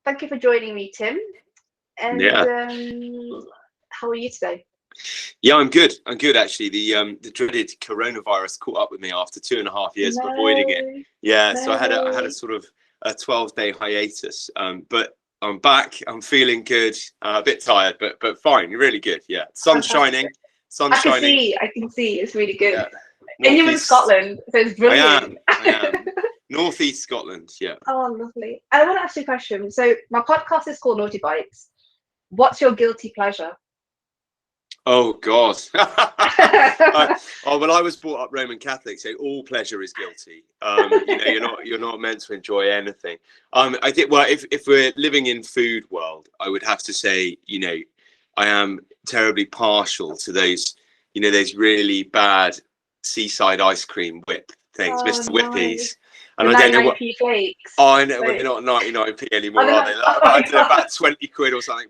thank you for joining me, Tim. And Yeah. How are you today? Yeah, I'm good. I'm good, actually. The dreaded coronavirus caught up with me after 2.5 years of avoiding it. Yeah, so I had a sort of a 12-day hiatus. But I'm back. I'm feeling good. A bit tired, but fine. Really good. Yeah, sun's shining. Sun's shining. I can see. It's really good. Yeah. And you're in Scotland, so it's brilliant. I am. Northeast Scotland. Yeah. Oh, lovely. I want to ask you a question. So my podcast is called Naughty Bites. What's your guilty pleasure? Oh God! Well, I was brought up Roman Catholic, so all pleasure is guilty. You're not meant to enjoy anything. I think. Well, if we're living in food world, I would have to say, I am terribly partial to those, those really bad seaside ice cream whip things, Mr. Whippies. And I don't know what. Flakes. Oh, I know. Well, they're not 99p anymore, are they? I don't know, about 20 quid or something.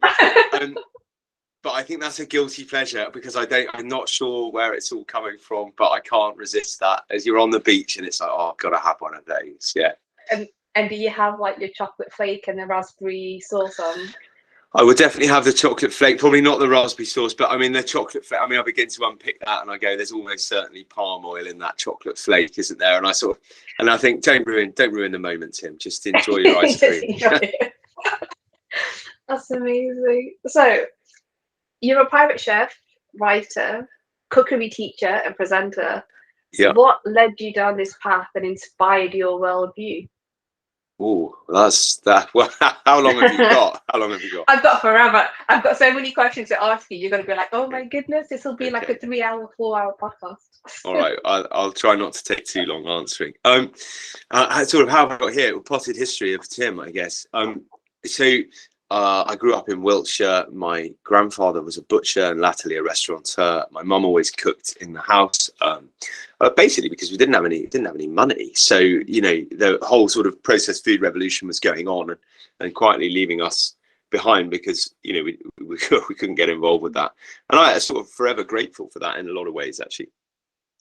But I think that's a guilty pleasure because I'm not sure where it's all coming from, but I can't resist that. As you're on the beach and it's like, oh, I've got to have one of those. Yeah. And do you have like your chocolate flake and the raspberry sauce on? I would definitely have the chocolate flake, probably not the raspberry sauce, but I mean the chocolate flake. I mean, I begin to unpick that and I go, there's almost certainly palm oil in that chocolate flake, isn't there? And I think, don't ruin the moment, Tim. Just enjoy your ice cream. That's amazing. So, you're a private chef, writer, cookery teacher, and presenter. Yeah. What led you down this path and inspired your worldview? Oh, that's that. Well, how long have you got? I've got forever. I've got so many questions to ask you. You're going to be like, oh my goodness, this will be like a 3-hour, 4-hour podcast. All right, I'll try not to take too long answering. Sort of how I got here, potted history of Tim, I guess. I grew up in Wiltshire. My grandfather was a butcher and latterly a restaurateur. My mum always cooked in the house, basically because we didn't have any money. So the whole sort of processed food revolution was going on and quietly leaving us behind because we couldn't get involved with that. And I am sort of forever grateful for that in a lot of ways, actually.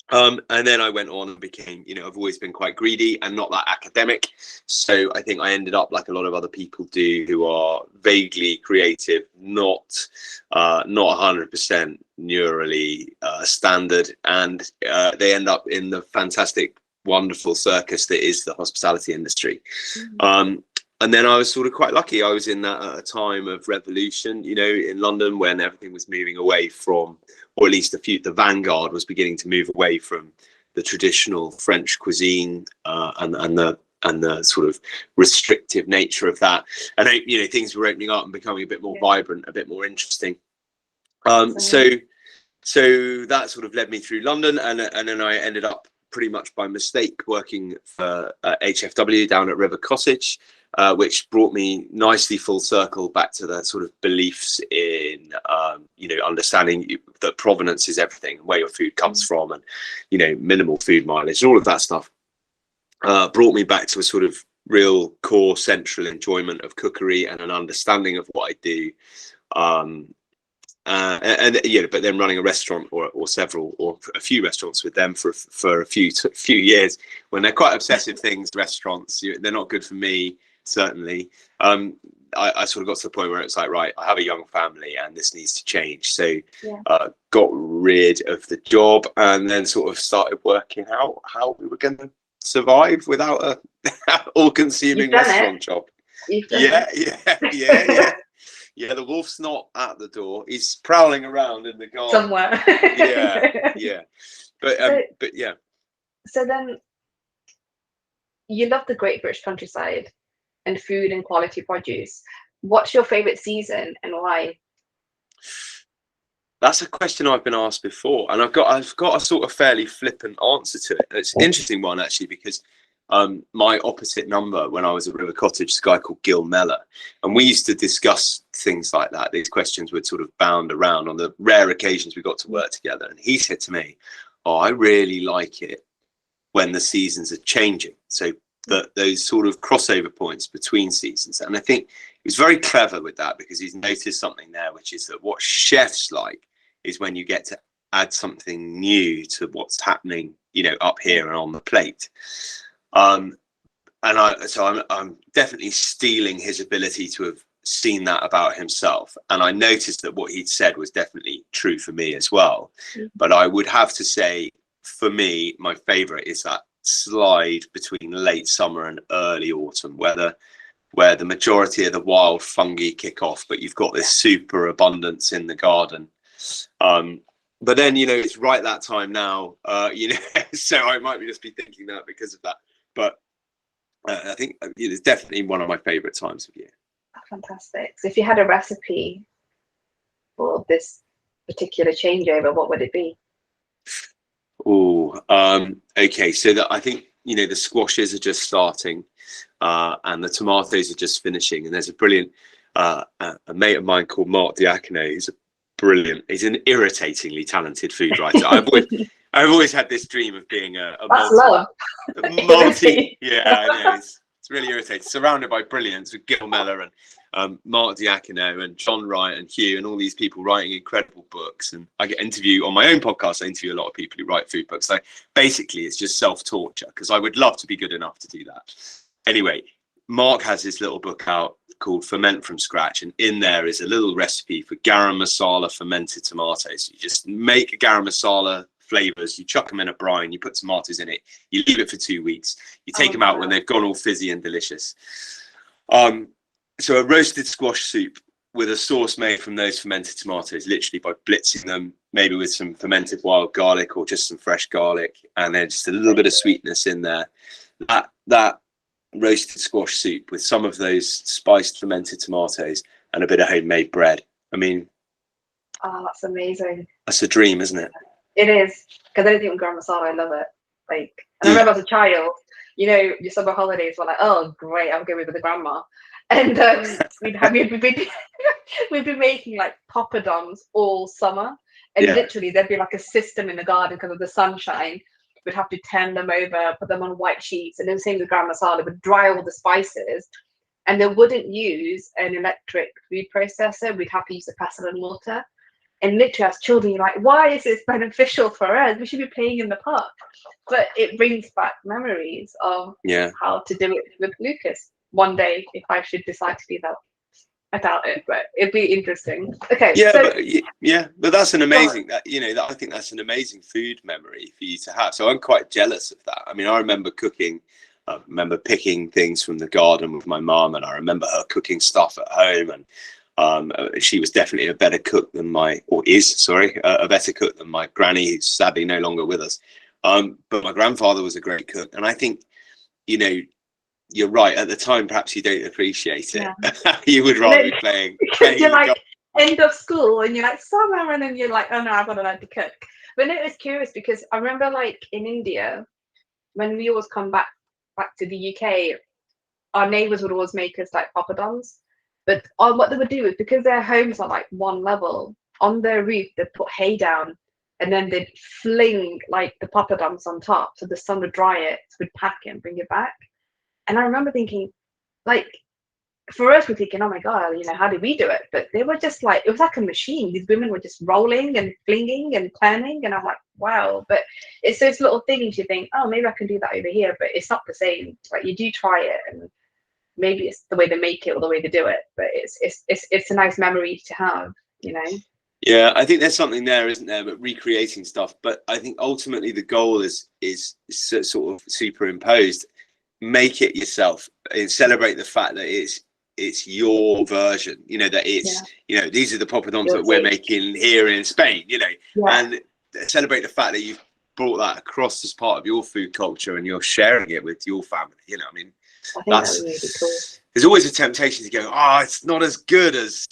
And then I went on and became, I've always been quite greedy and not that academic. So I think I ended up like a lot of other people do who are vaguely creative, not 100% neurally standard. And they end up in the fantastic, wonderful circus that is the hospitality industry. Mm-hmm. And then I was sort of quite lucky. I was in that at a time of revolution, in London when everything was moving away from, or at least the vanguard was beginning to move away from the traditional French cuisine and the sort of restrictive nature of that. And things were opening up and becoming a bit more vibrant, a bit more interesting. So that sort of led me through London, and then I ended up pretty much by mistake working for HFW down at River Cottage. Which brought me nicely full circle back to the sort of beliefs in, understanding that provenance is everything, where your food comes from, and, minimal food mileage and all of that stuff. Brought me back to a sort of real core central enjoyment of cookery and an understanding of what I do. But then running a restaurant or several or a few restaurants with them for a few years when they're quite obsessive things, restaurants, they're not good for me. Certainly, I sort of got to the point where it's like, right, I have a young family and this needs to change. So got rid of the job and then sort of started working out how we were going to survive without a all-consuming restaurant job. Yeah. The wolf's not at the door. He's prowling around in the garden. Somewhere. Yeah. But yeah. So then you love the Great British countryside and food and quality produce. What's your favorite season and why? That's a question I've been asked before, and I've got a sort of fairly flippant answer to it. It's an interesting one actually because my opposite number when I was at River Cottage is a guy called Gil Mellor, and we used to discuss things like that. These questions would sort of bound around on the rare occasions we got to work together, and he said to me, "Oh, I really like it when the seasons are changing." So those sort of crossover points between seasons. And I think he was very clever with that because he's noticed something there, which is that what chefs like is when you get to add something new to what's happening, up here and on the plate. And I'm definitely stealing his ability to have seen that about himself, and I noticed that what he'd said was definitely true for me as well. But I would have to say, for me, my favorite is that slide between late summer and early autumn, where the majority of the wild fungi kick off, but you've got this super abundance in the garden. But then, it's right that time now, so I might just be thinking that because of that. But I think it's definitely one of my favorite times of year. Fantastic. So if you had a recipe for this particular changeover, what would it be? Oh, okay. So I think, the squashes are just starting, and the tomatoes are just finishing. And there's a brilliant, a mate of mine called Mark Diacono. He's an irritatingly talented food writer. I've always had this dream of being a multi. Yeah, I know. It's really irritating. Surrounded by brilliance with Gil Mellor and Mark Diacono and John Wright and Hugh and all these people writing incredible books. And I get interview on my own podcast. I interview a lot of people who write food books. So basically, it's just self-torture because I would love to be good enough to do that. Anyway, Mark has this little book out called Ferment from Scratch, and in there is a little recipe for garam masala fermented tomatoes. You just make a garam masala flavors, you chuck them in a brine, you put tomatoes in it, you leave it for 2 weeks, you take them out when they've gone all fizzy and delicious. So a roasted squash soup with a sauce made from those fermented tomatoes, literally by blitzing them, maybe with some fermented wild garlic or just some fresh garlic, and then just a little bit of sweetness in there. That roasted squash soup with some of those spiced fermented tomatoes and a bit of homemade bread. I mean, that's amazing. That's a dream, isn't it? It is, because anything with garam masala, I love it. And I remember as a child, your summer holidays were like, oh great, I'm going with the grandma, and we'd be making like poppadoms all summer, and literally there'd be like a system in the garden because of the sunshine. We'd have to turn them over, put them on white sheets, and then same with garam masala, would dry all the spices, and they wouldn't use an electric food processor. We'd have to use the pestle and mortar. And literally as children, you're like, why is this beneficial for us? We should be playing in the park. But it brings back memories of how to do it with Lucas one day, if I should decide to do that. I doubt it, but it'd be interesting. Okay. But that's an amazing, I think that's an amazing food memory for you to have. So I'm quite jealous of that. I mean, I remember picking things from the garden with my mum, and I remember her cooking stuff at home, and she was definitely a better cook than a better cook than my granny, who's sadly no longer with us. But my grandfather was a great cook, and I think, you're right. At the time, perhaps you don't appreciate it. Yeah. You would rather be playing. You're like end of school, and you're like summer, and then you're like, oh no, I've got to learn to cook. But no, it was curious because I remember, like in India, when we always come back to the UK, our neighbours would always make us like poppadoms. But what they would do is, because their homes are like one level, on their roof they'd put hay down, and then they'd fling like the poppadoms on top, so the sun would dry it, so we'd pack it and bring it back. And I remember thinking, like, for us, we're thinking, oh my God, how did we do it? But they were just like, it was like a machine. These women were just rolling and flinging and turning. And I'm like, wow. But it's those little things you think, oh, maybe I can do that over here. But it's not the same. Like, you do try it, and maybe it's the way they make it or the way they do it. But it's a nice memory to have, Yeah, I think there's something there, isn't there? But recreating stuff. But I think ultimately the goal is sort of superimposed. Make it yourself and celebrate the fact that it's your version, that it's these are the poppadoms that we're making here in Spain, and celebrate the fact that you've brought that across as part of your food culture and you're sharing it with your family. I mean, I think that's really cool. There's always a temptation to go, it's not as good as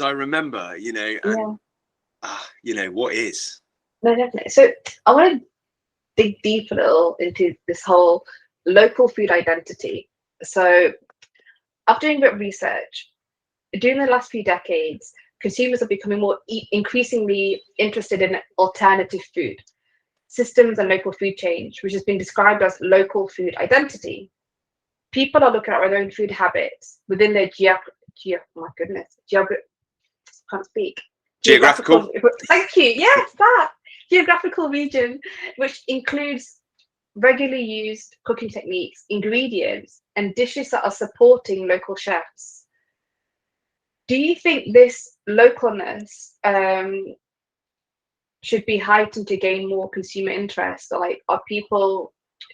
I remember, and what is. No, definitely. So I want to dig deep a little into this whole local food identity. So after doing a bit of research, during the last few decades, consumers are becoming more increasingly interested in alternative food systems and local food change, which has been described as local food identity. People are looking at their own food habits within their geographical. Thank you. Yes, that geographical region, which includes regularly used cooking techniques, ingredients, and dishes that are supporting local chefs. Do you think this localness should be heightened to gain more consumer interest? Or like, do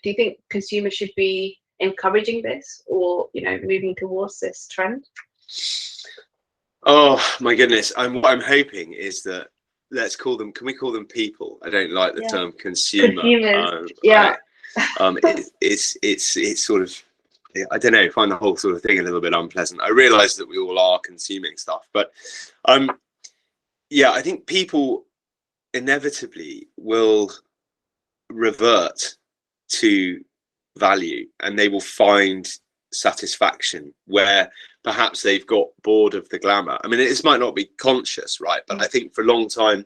you think consumers should be encouraging this, or moving towards this trend? Oh my goodness! What I'm hoping is that can we call them people? I don't like the term consumer. Consumers, yeah. It's sort of, I don't know, I find the whole sort of thing a little bit unpleasant. I realise that we all are consuming stuff, but I think people inevitably will revert to value, and they will find satisfaction where perhaps they've got bored of the glamour. I mean, this might not be conscious, right? But I think for a long time,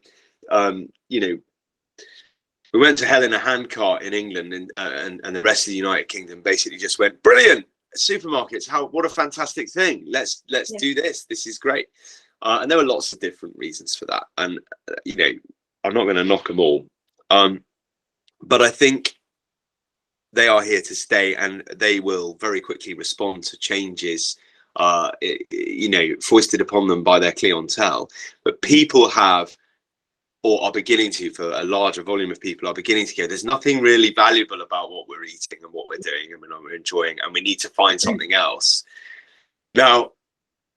we went to hell in a handcart in England, and the rest of the United Kingdom basically just went, brilliant, supermarkets, what a fantastic thing. Let's do this. This is great. And there were lots of different reasons for that. And, I'm not going to knock them all. But I think they are here to stay, and they will very quickly respond to changes, foisted upon them by their clientele. But people have, or are beginning to, for a larger volume of people, are beginning to go, there's nothing really valuable about what we're eating and what we're doing and what we're enjoying, and we need to find something else. Now,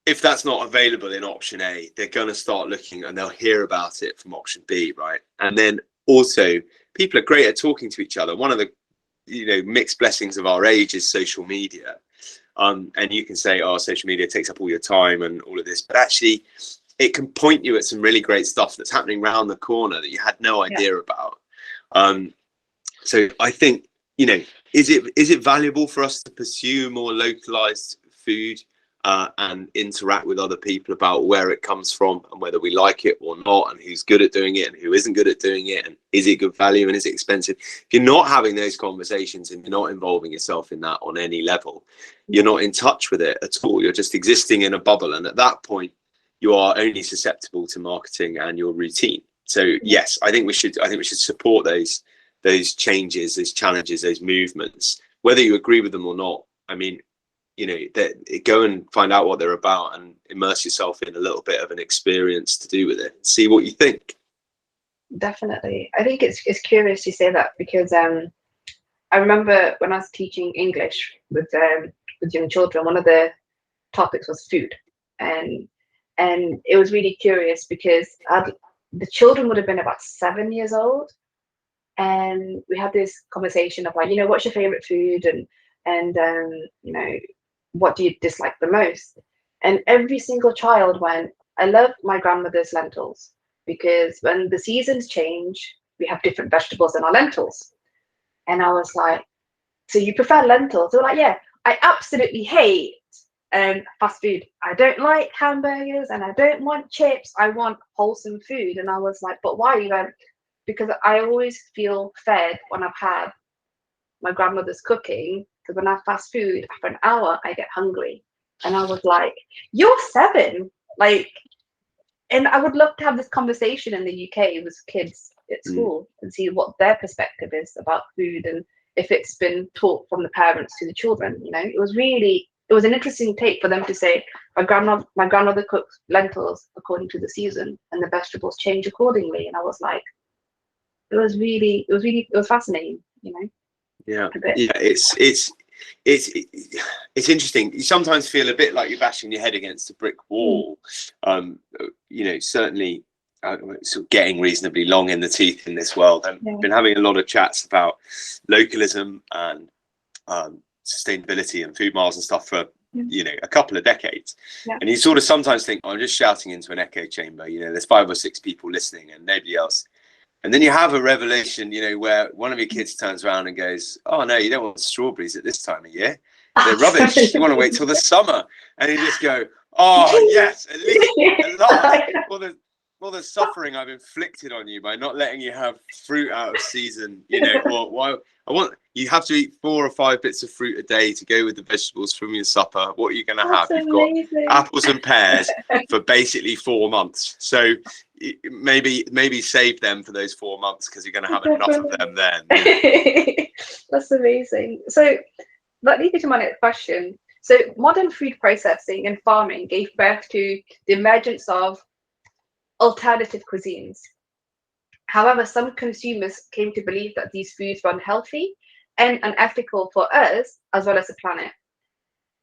if that's not available in option A, they're going to start looking, and they'll hear about it from option B, right? And then also, people are great at talking to each other. One of the mixed blessings of our age is social media. And you can say, oh, social media takes up all your time and all of this, but actually it can point you at some really great stuff that's happening around the corner that you had no idea about. So I think, is it valuable for us to pursue more localized food and interact with other people about where it comes from and whether we like it or not, and who's good at doing it and who isn't good at doing it, and is it good value and is it expensive? If you're not having those conversations and you're not involving yourself in that on any level, you're not in touch with it at all. You're just existing in a bubble, and at that point you are only susceptible to marketing and your routine. So yes, I think we should support those changes, those challenges, those movements, whether you agree with them or not. I mean, go and find out what they're about and immerse yourself in a little bit of an experience to do with it. See what you think. Definitely. I think it's curious you say that, because I remember when I was teaching English with young children, one of the topics was food, and it was really curious because the children would have been about 7 years old, and we had this conversation of like, what's your favorite food, and what do you dislike the most? And every single child went, I love my grandmother's lentils, because when the seasons change, we have different vegetables in our lentils. And I was like, so you prefer lentils? They were like, yeah. I absolutely hate fast food. I don't like hamburgers, and I don't want chips. I want wholesome food. And I was like, but why? You went, because I always feel fed when I've had my grandmother's cooking, because when I have fast food, after an hour, I get hungry. And I was like, you're 7. Like, and I would love to have this conversation in the UK with kids at school and see what their perspective is about food, and if it's been taught from the parents to the children. It was an interesting take for them to say, my grandmother cooks lentils according to the season, and the vegetables change accordingly. And I was like, it was fascinating, Yeah, it's interesting. You sometimes feel a bit like you're bashing your head against a brick wall. Certainly sort of getting reasonably long in the tooth in this world. I've been having a lot of chats about localism and sustainability and food miles and stuff for a couple of decades. And you sort of sometimes think, I'm just shouting into an echo chamber. There's 5 or 6 people listening and nobody else. And then you have a revelation, where one of your kids turns around and goes, oh, no, you don't want strawberries at this time of year. They're rubbish. You want to wait till the summer. And you just go, oh, yes, at least, at last. All the suffering I've inflicted on you by not letting you have fruit out of season, or why I want, you have to eat 4 or 5 bits of fruit a day to go with the vegetables from your supper. What are you going to have? That's You've got amazing. apples and pears for basically 4 months. So maybe save them for those 4 months, because you're going to have enough of them then. That's amazing. So that leads me to my next question. So modern food processing and farming gave birth to the emergence of alternative cuisines. However, some consumers came to believe that these foods were unhealthy and unethical for us as well as the planet,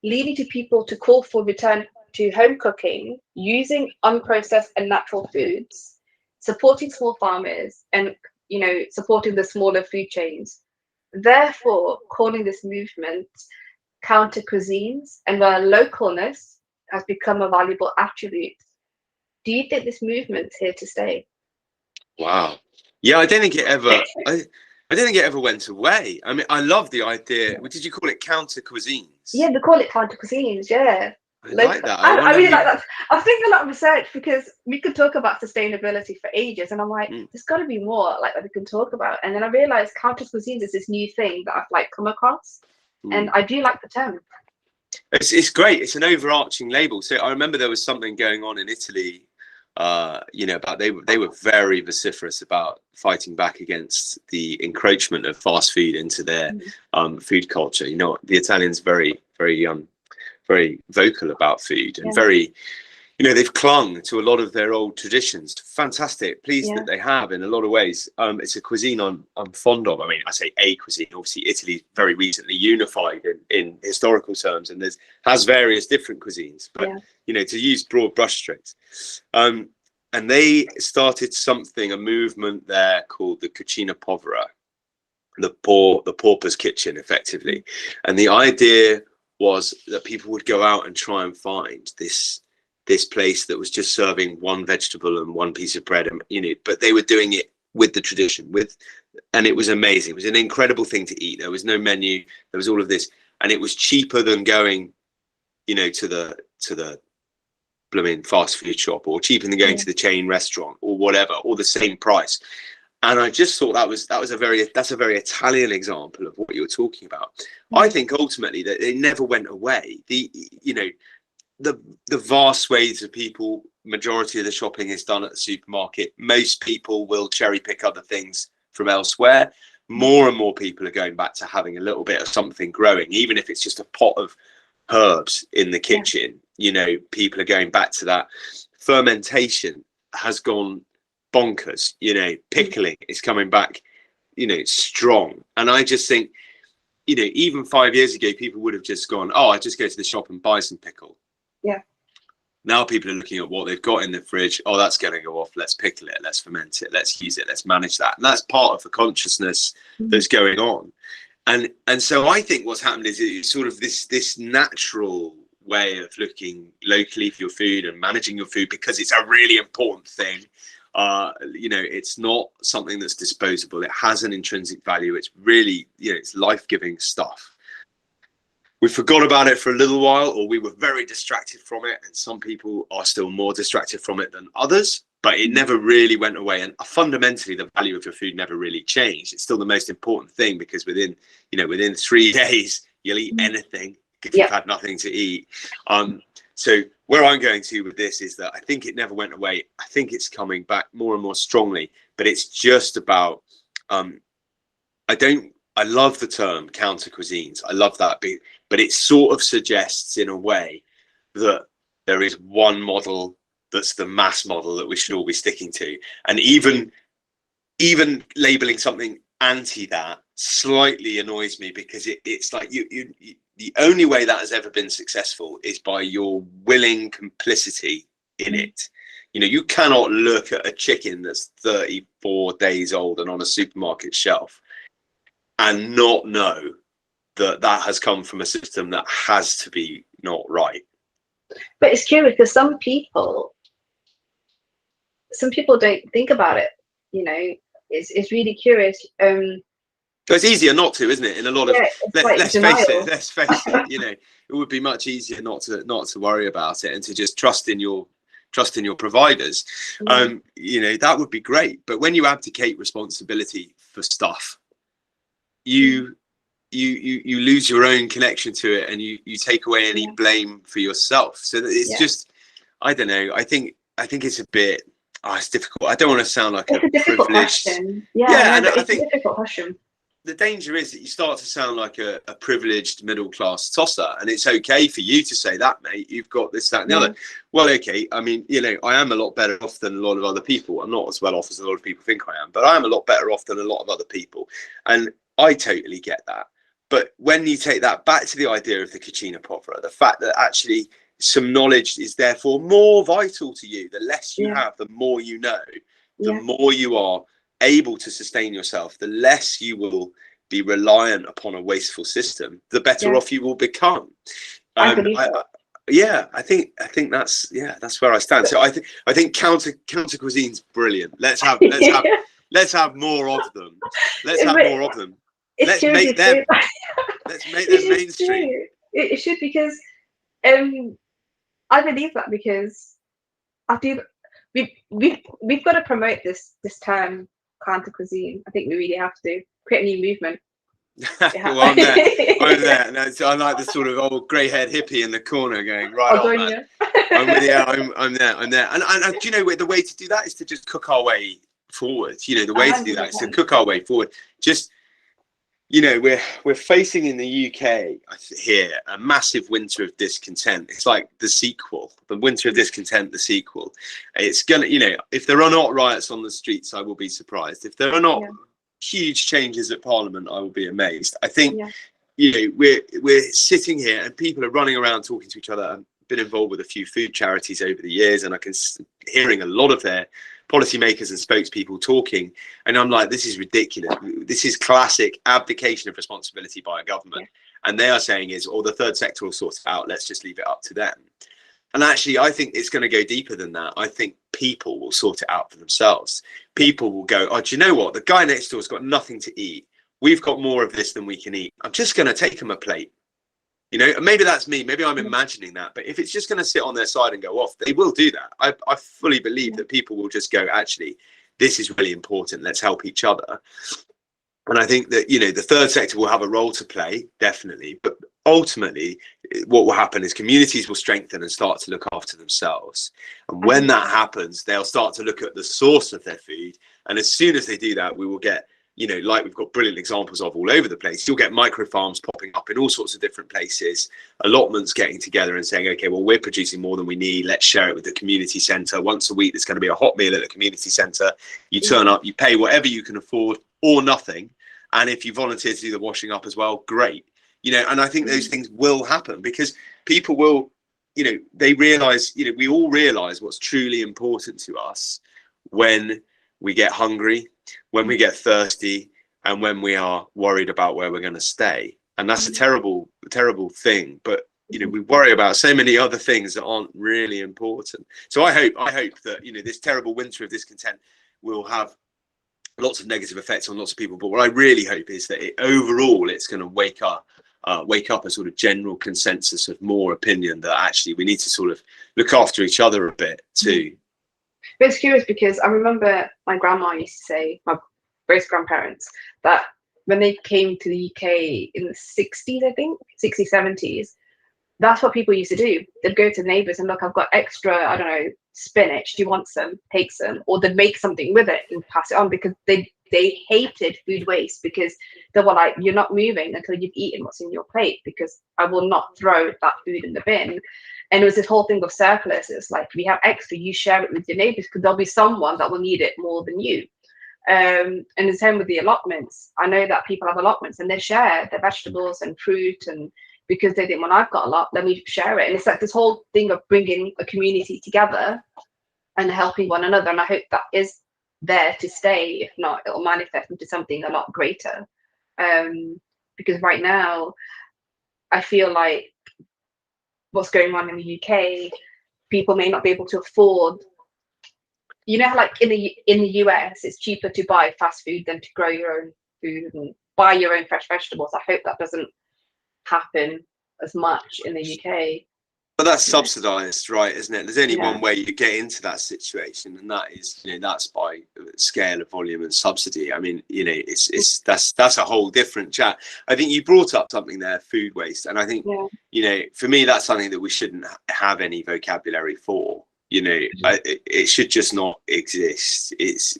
leading to people to call for return to home cooking, using unprocessed and natural foods, supporting small farmers, and supporting the smaller food chains. Therefore, calling this movement counter cuisines, and where localness has become a valuable attribute. Do you think this movement's here to stay? Wow. Yeah, I don't think it ever. I don't think it ever went away. I mean, I love the idea. What did you call it? Counter cuisines. Yeah, they call it counter cuisines. Yeah. I like that. I really like that. I was thinking a lot of research, because we could talk about sustainability for ages, and I'm like, there's got to be more like that we can talk about. And then I realized counter cuisines is this new thing that I've like come across, and I do like the term. It's great. It's an overarching label. So I remember there was something going on in Italy. About they were very vociferous about fighting back against the encroachment of fast food into their food culture. You know, the Italians very vocal about food, and very, they've clung to a lot of their old traditions. Fantastic, pleased that they have in a lot of ways. It's a cuisine I'm fond of. I mean, I say a cuisine. Obviously, Italy very recently unified in historical terms, and has various different cuisines. But to use broad brushstrokes, and they started a movement there called the Cucina Povera, the pauper's kitchen, effectively. And the idea was that people would go out and try and find this place that was just serving one vegetable and one piece of bread, and but they were doing it with the tradition, and it was amazing. It was an incredible thing to eat. There was no menu, there was all of this, and it was cheaper than going to the blooming fast food shop, or cheaper than going to the chain restaurant, or whatever, or the same price. And I just thought that's a very Italian example of what you're talking about. I think ultimately that it never went away. The vast swathes of people, majority of the shopping is done at the supermarket. Most people will cherry pick other things from elsewhere. More and more people are going back to having a little bit of something growing, even if it's just a pot of herbs in the kitchen. People are going back to that. Fermentation has gone bonkers. Pickling is coming back, strong. And I just think, even 5 years ago, people would have just gone, I just go to the shop and buy some pickle. Yeah. Now people are looking at what they've got in the fridge. That's going to go off. Let's pickle it. Let's ferment it. Let's use it. Let's manage that. And that's part of the consciousness that's going on. And so I think what's happened is it's sort of this natural way of looking locally for your food and managing your food, because it's a really important thing. It's not something that's disposable. It has an intrinsic value. It's really, it's life-giving stuff. We forgot about it for a little while, or we were very distracted from it, and some people are still more distracted from it than others, but it never really went away. And fundamentally, the value of your food never really changed. It's still the most important thing, because within 3 days, you'll eat anything if you've had nothing to eat. So where I'm going to with this is that I think it never went away. I think it's coming back more and more strongly, but it's just about, I love the term counter cuisines. I love that, but it sort of suggests in a way that there is one model that's the mass model that we should all be sticking to. And even labeling something anti that slightly annoys me, because it's like the only way that has ever been successful is by your willing complicity in it. You cannot look at a chicken that's 34 days old and on a supermarket shelf and not know that has come from a system that has to be not right. But it's curious, because some people don't think about it. It's really curious. It's easier not to, isn't it? In a lot of let's face it. It would be much easier not to worry about it, and to just trust in your providers. That would be great. But when you abdicate responsibility for stuff, you you lose your own connection to it, and you take away any blame for yourself. So it's just, I don't know. I think it's a bit. Oh, it's difficult. I don't want to sound like it's a difficult privileged. question. And but I it's think a difficult question. the danger is that you start to sound like a privileged middle class tosser, and it's okay for you to say that, mate. You've got this, that, and the other. Well, okay. I mean, I am a lot better off than a lot of other people. I'm not as well off as a lot of people think I am, but I am a lot better off than a lot of other people, and I totally get that. But when you take that back to the idea of the Kachina Povera, the fact that actually some knowledge is therefore more vital to you, the less you have, the more you know, the more you are able to sustain yourself, the less you will be reliant upon a wasteful system, the better off you will become. I believe that. I think that's where I stand. So I think counter cuisine's brilliant. Let's have more of them. Let's have more of them. Let's make them mainstream. It should, because I believe that, because I do. We've got to promote this term counter cuisine. I think we really have to create a new movement. Well, I'm there. No, so I like the sort of old grey-haired hippie in the corner going, right on, man. I'm there. And do you know, the way to do that is to just cook our way forward. The way to do that is to cook our way forward. Just, we're facing in the UK here a massive winter of discontent. It's like the sequel, the winter of discontent, the sequel. It's gonna, if there are not riots on the streets, I will be surprised. If there are not huge changes at Parliament, I will be amazed. I think, we're sitting here and people are running around talking to each other. I've been involved with a few food charities over the years, and I can hearing a lot of their policymakers and spokespeople talking, and I'm like, this is ridiculous. This is classic abdication of responsibility by a government. And they are saying the third sector will sort it out. Let's just leave it up to them. And actually, I think it's going to go deeper than that. I think people will sort it out for themselves. People will go, do you know what? The guy next door's got nothing to eat. We've got more of this than we can eat. I'm just going to take him a plate. And maybe that's me. Maybe I'm imagining that. But if it's just going to sit on their side and go off, they will do that. I fully believe that people will just go, actually, this is really important. Let's help each other. And I think that, the third sector will have a role to play, definitely. But ultimately, what will happen is communities will strengthen and start to look after themselves. And when that happens, they'll start to look at the source of their food. And as soon as they do that, we will get, like we've got brilliant examples of all over the place. You'll get micro farms popping up in all sorts of different places, allotments getting together and saying, okay, well, we're producing more than we need. Let's share it with the community centre. Once a week, there's going to be a hot meal at the community centre. You turn up, you pay whatever you can afford or nothing. And if you volunteer to do the washing up as well, great. And I think those things will happen because people will, they realise, we all realise what's truly important to us when we get hungry, when we get thirsty, and when we are worried about where we're going to stay. And that's a terrible, terrible thing. But, we worry about so many other things that aren't really important. So I hope that, this terrible winter of discontent will have lots of negative effects on lots of people. But what I really hope is that overall, it's going to wake up a sort of general consensus of more opinion that actually we need to sort of look after each other a bit too. But it's curious because I remember my grandma used to say, my both grandparents, that when they came to the UK in the 60s, I think, 60s, 70s, that's what people used to do. They'd go to the neighbours and look, I've got extra, I don't know, spinach. Do you want some? Take some. Or they'd make something with it and pass it on because they hated food waste because they were like, you're not moving until you've eaten what's in your plate because I will not throw that food in the bin. And it was this whole thing of surplus. It's like, if you have extra, you share it with your neighbours because there'll be someone that will need it more than you. And the same with the allotments. I know that people have allotments and they share their vegetables and fruit, and because they think, well, I've got a lot, let me share it. And it's like this whole thing of bringing a community together and helping one another. And I hope that is there to stay. If not, it'll manifest into something a lot greater. Because right now, I feel like what's going on in the UK, people may not be able to afford. You know how, like in the US, it's cheaper to buy fast food than to grow your own food and buy your own fresh vegetables. I hope that doesn't happen as much in the UK. But that's subsidized, right, isn't it? There's only Yeah. one way you get into that situation, and that is, that's by scale of volume and subsidy. I mean, that's a whole different chat. I think you brought up something there, food waste, and I think, for me, that's something that we shouldn't have any vocabulary for. It should just not exist. It's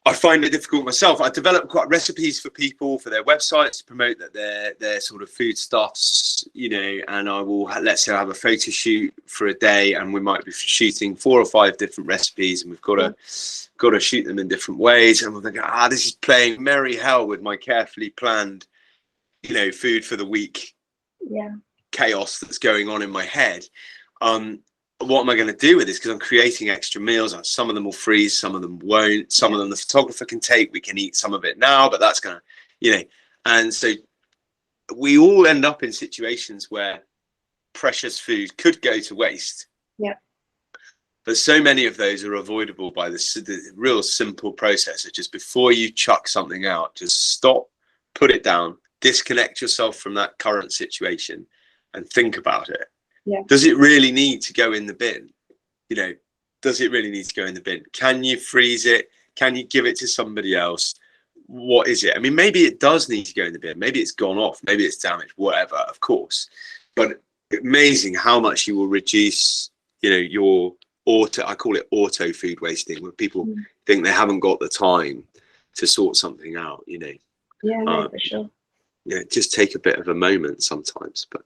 I find it difficult myself. I develop quite recipes for people for their websites to promote that their sort of foodstuffs, and I will, let's say I have a photo shoot for a day, and we might be shooting 4 or 5 different recipes, and we've got to shoot them in different ways. And we're thinking, this is playing merry hell with my carefully planned, food for the week chaos that's going on in my head. What am I going to do with this? Because I'm creating extra meals. Some of them will freeze, some of them won't. Some of them the photographer can take. We can eat some of it now, but that's going to, and so we all end up in situations where precious food could go to waste. Yeah. But so many of those are avoidable by the real simple process of just before you chuck something out, just stop, put it down, disconnect yourself from that current situation and think about it. Yeah. Does it really need to go in the bin? Does it really need to go in the bin? Can you freeze it? Can you give it to somebody else? What is it? I mean, maybe it does need to go in the bin. Maybe it's gone off. Maybe it's damaged, whatever, of course. But amazing how much you will reduce, your I call it auto food wasting, where people think they haven't got the time to sort something out, Yeah, no, for sure. Just take a bit of a moment sometimes, but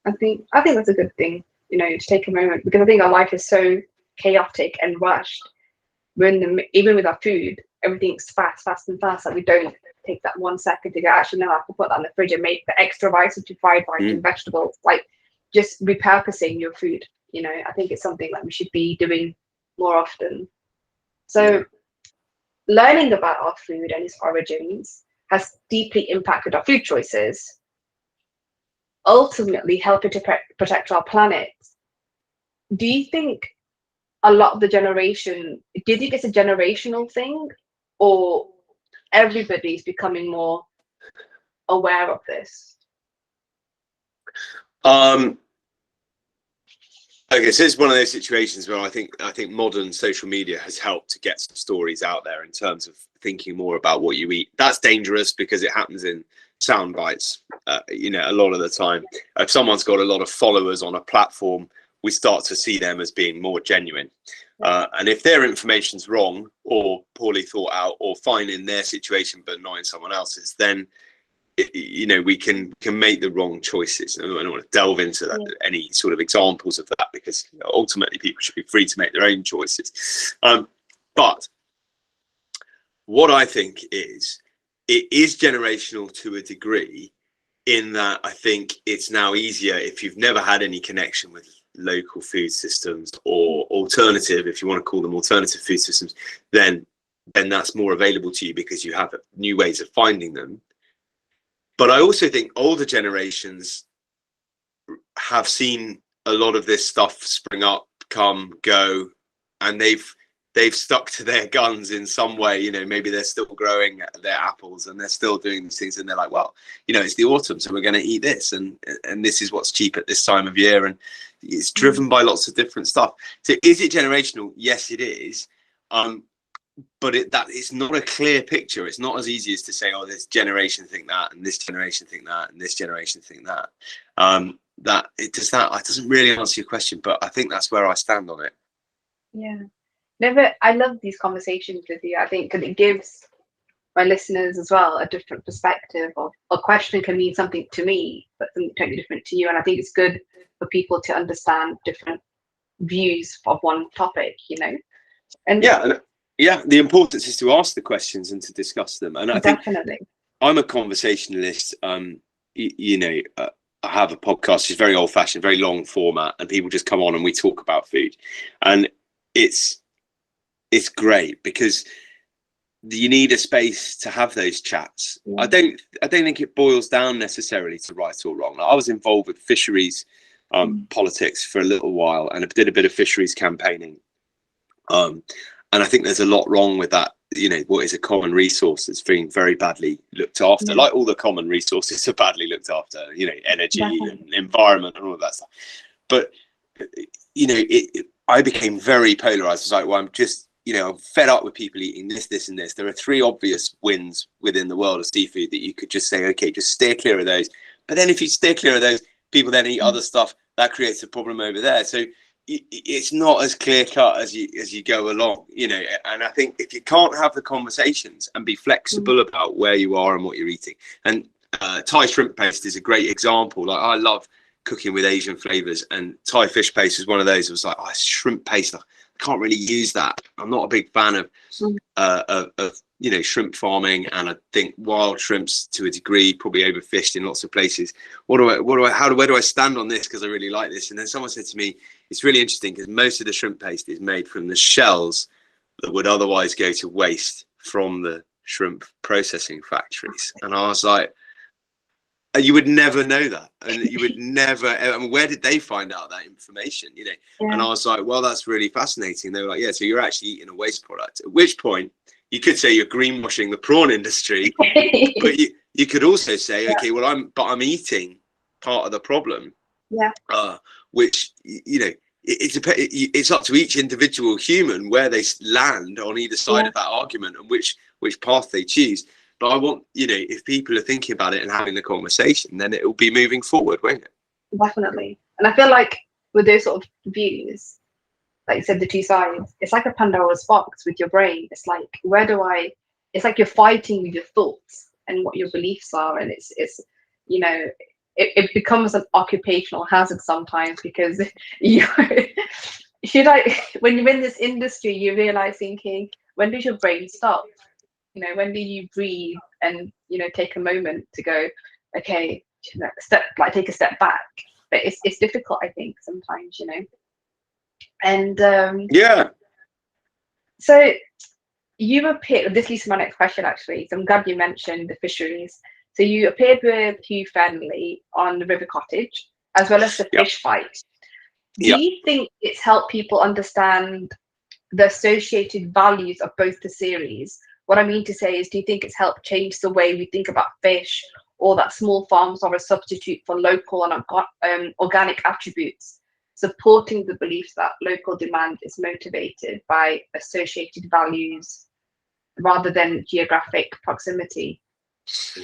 I think that's a good thing, to take a moment, because I think our life is so chaotic and rushed. Even with our food, everything's fast and fast. Like we don't take that 1 second to go, actually, no, I have to put that in the fridge and make the extra rice into fried rice and vegetables. Like just repurposing your food. I think it's something that we should be doing more often. So learning about our food and its origins has deeply impacted our food choices, ultimately helping to protect our planet. Do you think a lot of the generation, do you think it's a generational thing, or everybody's becoming more aware of this? Okay, so it's one of those situations where I think modern social media has helped to get some stories out there in terms of thinking more about what you eat. That's dangerous because it happens in sound bites, a lot of the time. If someone's got a lot of followers on a platform, we start to see them as being more genuine. And if their information's wrong or poorly thought out or fine in their situation but not in someone else's, then we can make the wrong choices. I don't want to delve into that, any sort of examples of that, because ultimately people should be free to make their own choices. But what I think is, it is generational to a degree, in that I think it's now easier if you've never had any connection with local food systems, or alternative, if you want to call them alternative food systems, then that's more available to you because you have new ways of finding them. But I also think older generations have seen a lot of this stuff spring up, come, go, and they've stuck to their guns in some way. Maybe they're still growing their apples and they're still doing these things, and they're like, well, it's the autumn, so we're going to eat this, and this is what's cheap at this time of year, and it's driven by lots of different stuff. So is it generational? Yes, it is. But it's not a clear picture. It's not as easy as to say, oh, this generation think that, and this generation think that, and this generation think that. That doesn't really answer your question, but I think that's where I stand on it. Yeah. I love these conversations with you. I think because it gives my listeners as well a different perspective of a question can mean something to me, but something totally different to you. And I think it's good for people to understand different views of one topic, And the importance is to ask the questions and to discuss them. And I definitely think I'm a conversationalist. I have a podcast. It's very old fashioned, very long format, and people just come on and we talk about food, and it's great because you need a space to have those chats. I don't think it boils down necessarily to right or wrong. I was involved with fisheries politics for a little while, and I did a bit of fisheries campaigning. And I think there's a lot wrong with that what is a common resource that's being very badly looked after, Yeah. like all the common resources are badly looked after, energy and environment and all of that stuff. But I became very polarized. I was like, well, I'm just, I'm fed up with people eating this and this. There are three obvious wins within the world of seafood that you could just say, okay, just steer clear of those. But then if you steer clear of those, people then eat other stuff. That creates a problem over there. So it's not as clear cut as you go along, and I think if you can't have the conversations and be flexible about where you are and what you're eating, and Thai shrimp paste is a great example. Like, I love cooking with Asian flavors, and Thai fish paste is one of those. It was like, shrimp paste, I can't really use that. I'm not a big fan of shrimp farming, and I think wild shrimps to a degree, probably overfished in lots of places. Where do I stand on this? Because I really like this. And then someone said to me, it's really interesting because most of the shrimp paste is made from the shells that would otherwise go to waste from the shrimp processing factories. And I was like, you would never know that, and you would never. I mean, where did they find out that information? Yeah. And I was like, well, that's really fascinating. They were like, yeah, so you're actually eating a waste product. At which point, you could say you're greenwashing the prawn industry, but you could also say, okay, well, I'm eating part of the problem. Yeah. Which it's up to each individual human where they land on either side of that argument and which path they choose. But I want, if people are thinking about it and having the conversation, then it will be moving forward, won't it? Definitely. And I feel like with those sort of views, like you said, the two sides, it's like a Pandora's box with your brain. It's like, it's like you're fighting with your thoughts and what your beliefs are. And it's it becomes an occupational hazard sometimes, because when you're in this industry, you realize thinking, when does your brain stop? When do you breathe and take a moment to go, okay, take a step back? But it's difficult, I think, sometimes, and so you appeared, this leads to my next question actually, so I'm glad you mentioned the fisheries. So you appeared with Hugh Fenley on the River Cottage, as well as the fish fight. Do you think it's helped people understand the associated values of both the series? What I mean to say is, do you think it's helped change the way we think about fish, or that small farms are a substitute for local and organic attributes, supporting the belief that local demand is motivated by associated values rather than geographic proximity? So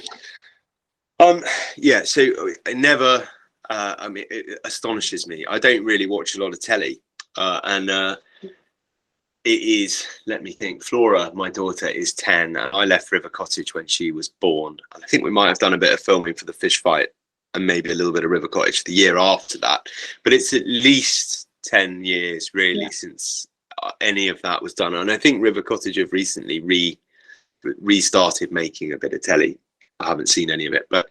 it never, it astonishes me. I don't really watch a lot of telly, and it is, let me think, Flora, my daughter, is 10, and I left River Cottage when she was born. I think we might have done a bit of filming for the fish fight and maybe a little bit of River Cottage the year after that. But it's at least 10 years, really, since any of that was done. And I think River Cottage have recently restarted making a bit of telly. I haven't seen any of it. But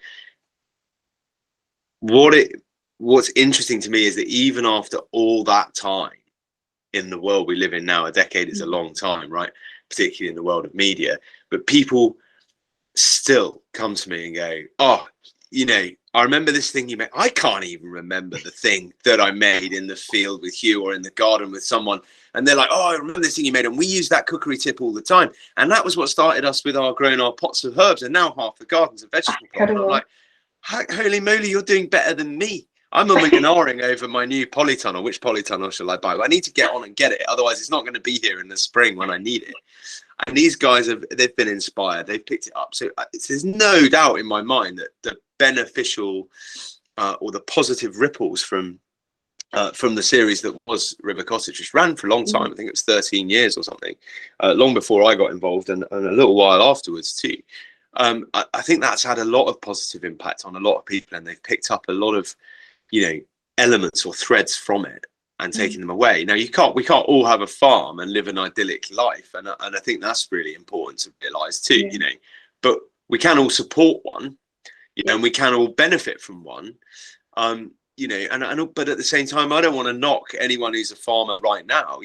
what's interesting to me is that even after all that time, in the world we live in now, a decade is a long time, right? Particularly in the world of media. But people still come to me and go, oh, I remember this thing you made. I can't even remember the thing that I made in the field with Hugh or in the garden with someone. And they're like, oh, I remember this thing you made. And we use that cookery tip all the time. And that was what started us with growing our pots of herbs. And now half the garden's a vegetable plot. I'm like, holy moly, you're doing better than me. I'm umming over my new polytunnel. Which polytunnel shall I buy? Well, I need to get on and get it. Otherwise, it's not going to be here in the spring when I need it. And these guys they've been inspired. They've picked it up. So there's no doubt in my mind that the beneficial or the positive ripples from the series that was River Cottage, which ran for a long time. I think it was 13 years or something, long before I got involved, and a little while afterwards too. I think that's had a lot of positive impact on a lot of people, and they've picked up a lot of elements or threads from it and taking them away. Now we can't all have a farm and live an idyllic life, and I think that's really important to realize too. But we can all support one, and we can all benefit from one. And but at the same time, I don't want to knock anyone who's a farmer right now.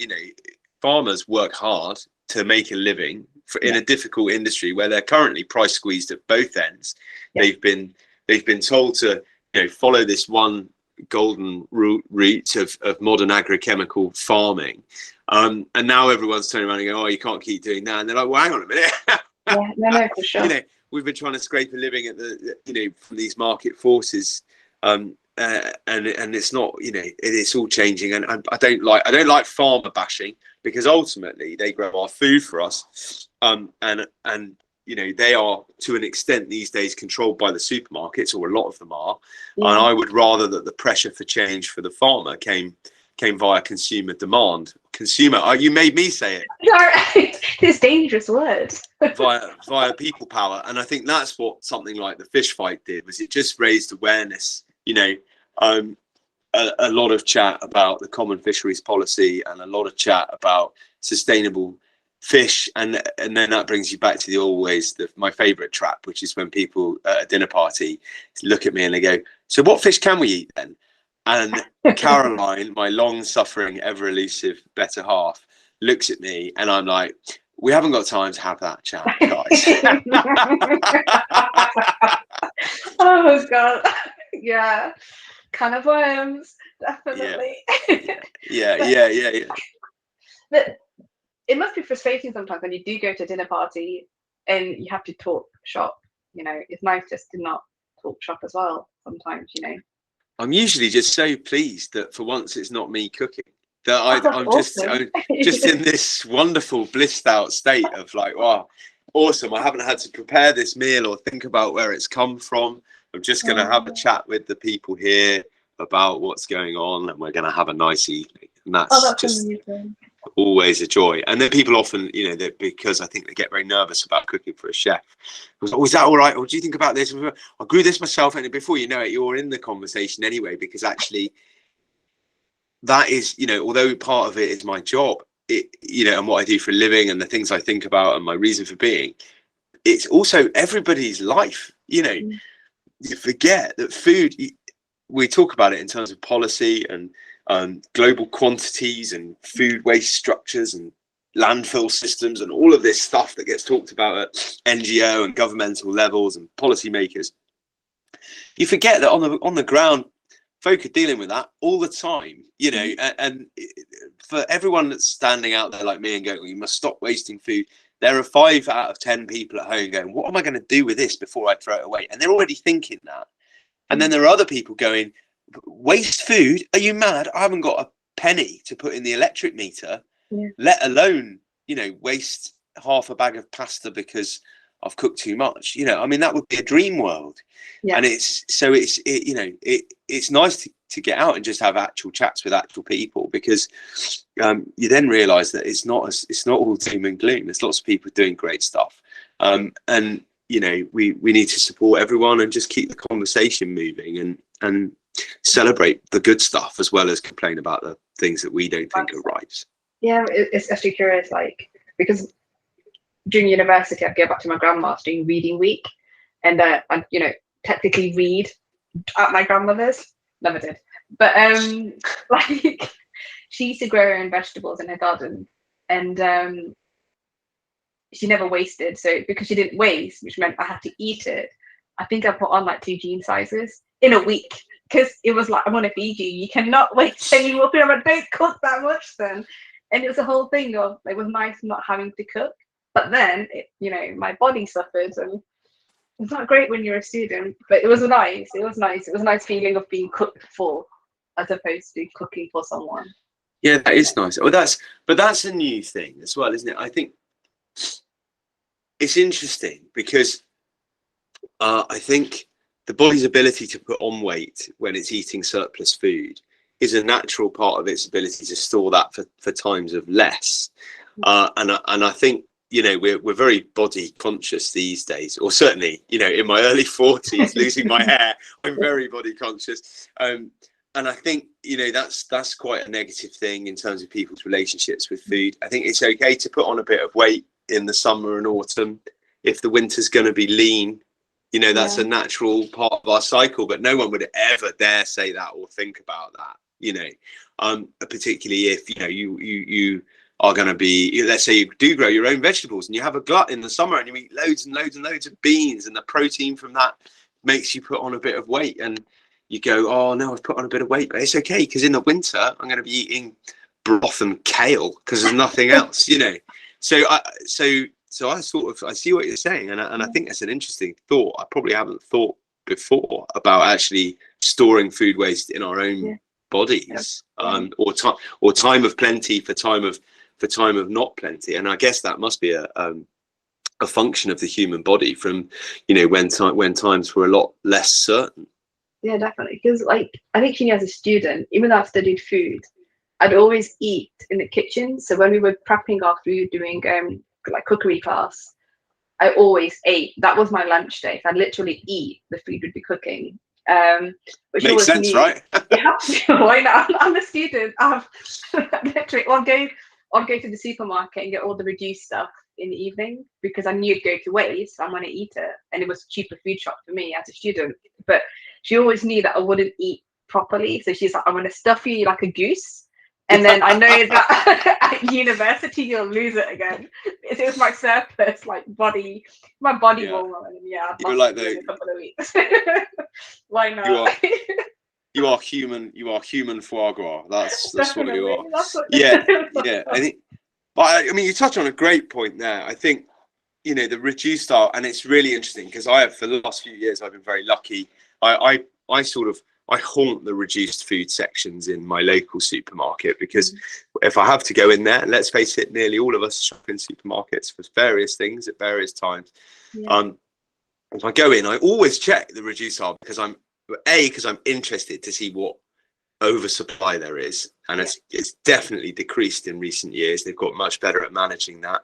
Farmers work hard to make a living in a difficult industry where they're currently price squeezed at both ends. They've been told to follow this one golden route of modern agrochemical farming, And now everyone's turning around and going, oh, you can't keep doing that. And they're like, well, hang on a minute. Yeah, no, for sure. You know, we've been trying to scrape a living at the, you know, from these market forces. And it's not, you know, it's all changing. And I don't like farmer bashing, because ultimately they grow our food for us. And you know, they are to an extent these days controlled by the supermarkets, or a lot of them are. Yeah. And I would rather that the pressure for change for the farmer came via consumer demand. You made me say it. Sorry, this dangerous word. via people power. And I think that's what something like the fish fight did, was it just raised awareness. You know, a lot of chat about the common fisheries policy, and a lot of chat about sustainable fish, and then that brings you back to my favorite trap, which is when people at a dinner party look at me and they go, so what fish can we eat then? And Caroline, my long-suffering, ever-elusive better half, looks at me, and I'm like, we haven't got time to have that chat, guys. Oh god. Yeah, kind of worms, definitely. Yeah. But it must be frustrating sometimes when you do go to a dinner party and you have to talk shop. You know, it's nice just to not talk shop as well sometimes, you know. I'm usually just so pleased that for once it's not me cooking, that I'm Awesome. just in this wonderful blissed out state of like, wow, awesome. I haven't had to prepare this meal or think about where it's come from. I'm just going to have a chat with the people here about what's going on, and we're going to have a nice evening. And that's just amazing. Always a joy. And then people often, you know, because I think they get very nervous about cooking for a chef. Oh, is that all right? Or what do you think about this? I grew this myself. And before you know it, you're in the conversation anyway, because actually that is, you know, although part of it is my job, you know, and what I do for a living and the things I think about and my reason for being, it's also everybody's life. You know, you forget that food, we talk about it in terms of policy and global quantities and food waste structures and landfill systems and all of this stuff that gets talked about at NGO and governmental levels and policymakers. You forget that on the ground, folk are dealing with that all the time, you know, and for everyone that's standing out there like me and going, well, you must stop wasting food. There are 5 out of 10 people at home going, what am I going to do with this before I throw it away? And they're already thinking that. And then there are other people going, waste food? Are you mad? I haven't got a penny to put in the electric meter, let alone, you know, waste half a bag of pasta because I've cooked too much. You know, I mean, that would be a dream world. Yeah. And it's nice to get out and just have actual chats with actual people, because you then realize that it's not all doom and gloom. There's lots of people doing great stuff. And you know, we need to support everyone and just keep the conversation moving and celebrate the good stuff as well as complain about the things that we don't think are right. Yeah, it's actually curious, like, because during university I'd go back to my grandma's doing reading week, and I, you know, technically read at my grandmother's, never did, but like, she used to grow her own vegetables in her garden, and she never wasted. So because she didn't waste, which meant I had to eat it, I think I put on like 2 jean sizes in a week, because it was like, I want to feed you, you cannot waste any more food. I'm like, don't cook that much then. And it was a whole thing of, it was nice not having to cook, but then you know, my body suffered, and it's not great when you're a student, but it was nice. It was a nice feeling of being cooked for, as opposed to cooking for someone. Yeah, that is nice. Well, that's a new thing as well, isn't it? I think it's interesting because I think the body's ability to put on weight when it's eating surplus food is a natural part of its ability to store that for times of less. And I think, you know, we're very body conscious these days, or certainly, you know, in my early 40s, losing my hair, I'm very body conscious. And I think, you know, that's quite a negative thing in terms of people's relationships with food. I think it's okay to put on a bit of weight in the summer and autumn. If the winter's going to be lean, you know, that's a natural part of our cycle, but no one would ever dare say that or think about that, you know, particularly if, you know, you are going to be, let's say you do grow your own vegetables and you have a glut in the summer and you eat loads and loads and loads of beans, and the protein from that makes you put on a bit of weight, and you go, oh no, I've put on a bit of weight, but it's okay, because in the winter I'm going to be eating broth and kale because there's nothing else, you know. So I sort of, I see what you're saying, and I think that's an interesting thought. I probably haven't thought before about actually storing food waste in our own bodies, or time of plenty for time of not plenty. And I guess that must be a function of the human body from, you know, when times were a lot less certain. Yeah, definitely. Because like I think as a student, even though I've studied food, I'd always eat in the kitchen. So when we were prepping our food, doing like cookery class, I always ate. That was my lunch day. So I'd literally eat the food we'd be cooking. Which Makes sense, new. right? Yeah, why not? I'm a student. I've literally I'll go to the supermarket and get all the reduced stuff in the evening because I knew it'd go to waste. So I'm gonna eat it, and it was cheaper food shop for me as a student. But she always knew that I wouldn't eat properly, so she's like, "I'm gonna stuff you like a goose." And then I know that at university you'll lose it again. It was my surplus, like my body will. And I'd You're lost like it in a couple of weeks. Why not? You are human foie gras. That's what you are. What Yeah. I think. But I mean, you touch on a great point there. I think, you know, the reduced style, and it's really interesting because I have, for the last few years, I've been very lucky. I haunt the reduced food sections in my local supermarket because if I have to go in there, and let's face it, nearly all of us shop in supermarkets for various things at various times. If I go in, I always check the reduced style because I'm interested to see what oversupply there is, and it's definitely decreased in recent years. They've got much better at managing that.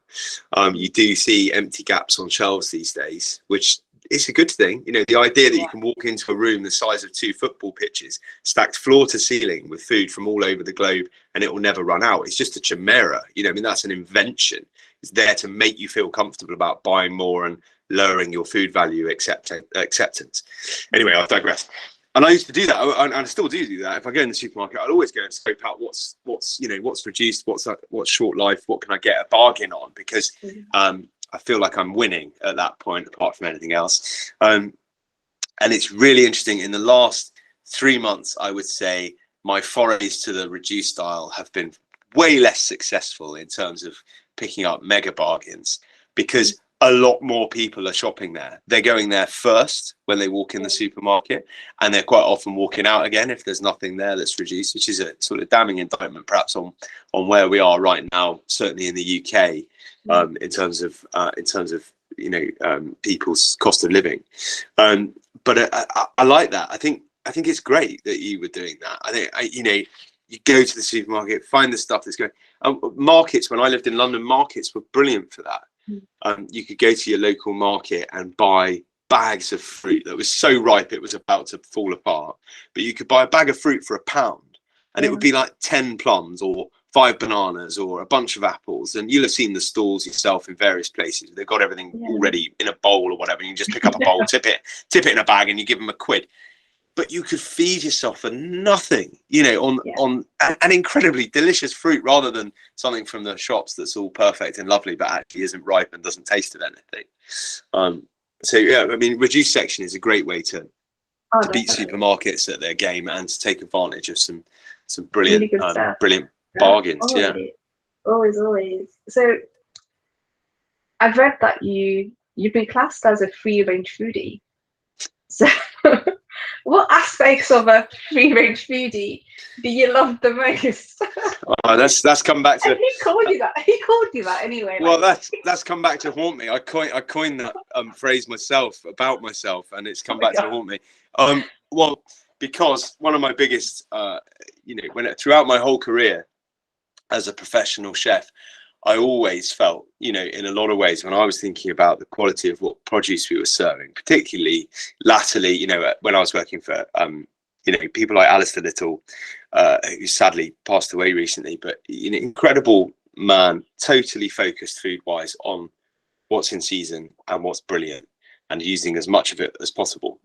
You do see empty gaps on shelves these days, which is a good thing. You know, the idea that you can walk into a room the size of 2 football pitches, stacked floor to ceiling with food from all over the globe, and it will never run out. It's just a chimera. You know, I mean, that's an invention. It's there to make you feel comfortable about buying more and lowering your food value acceptance. Anyway, I digress. And I used to do that, and I still do that. If I go in the supermarket, I'll always go and scope out what's reduced, what's short life, what can I get a bargain on, because I feel like I'm winning at that point, apart from anything else. And it's really interesting. In the last 3 months, I would say my forays to the reduced style have been way less successful in terms of picking up mega bargains, because a lot more people are shopping there. They're going there first when they walk in the supermarket, and they're quite often walking out again if there's nothing there that's reduced, which is a sort of damning indictment perhaps on where we are right now, certainly in the UK, in terms of people's cost of living. But I like that. I think it's great that you were doing that. I think you go to the supermarket, find the stuff that's going. Markets, when I lived in London, markets were brilliant for that. You could go to your local market and buy bags of fruit that was so ripe it was about to fall apart, but you could buy a bag of fruit for £1, and it would be like 10 plums or 5 bananas or a bunch of apples. And you'll have seen the stalls yourself in various places. They've got everything already in a bowl or whatever. You can just pick up a bowl, tip it in a bag, and you give them £1. But you could feed yourself for nothing, you know, on an incredibly delicious fruit, rather than something from the shops that's all perfect and lovely but actually isn't ripe and doesn't taste of anything. So yeah, I mean, reduced section is a great way to beat supermarkets at their game and to take advantage of some brilliant really brilliant bargains. Always. So I've read that you've been classed as a free range foodie. So what aspects of a free range foodie do you love the most? That's come back to. He called you that anyway. Well, that's come back to haunt me. I coined that phrase myself about myself, and it's come back to haunt me. Well, because one of my biggest, throughout my whole career as a professional chef, I always felt, you know, in a lot of ways, when I was thinking about the quality of what produce we were serving, particularly latterly, you know, when I was working for, people like Alistair Little, who sadly passed away recently, but incredible man, totally focused food-wise on what's in season and what's brilliant, and using as much of it as possible.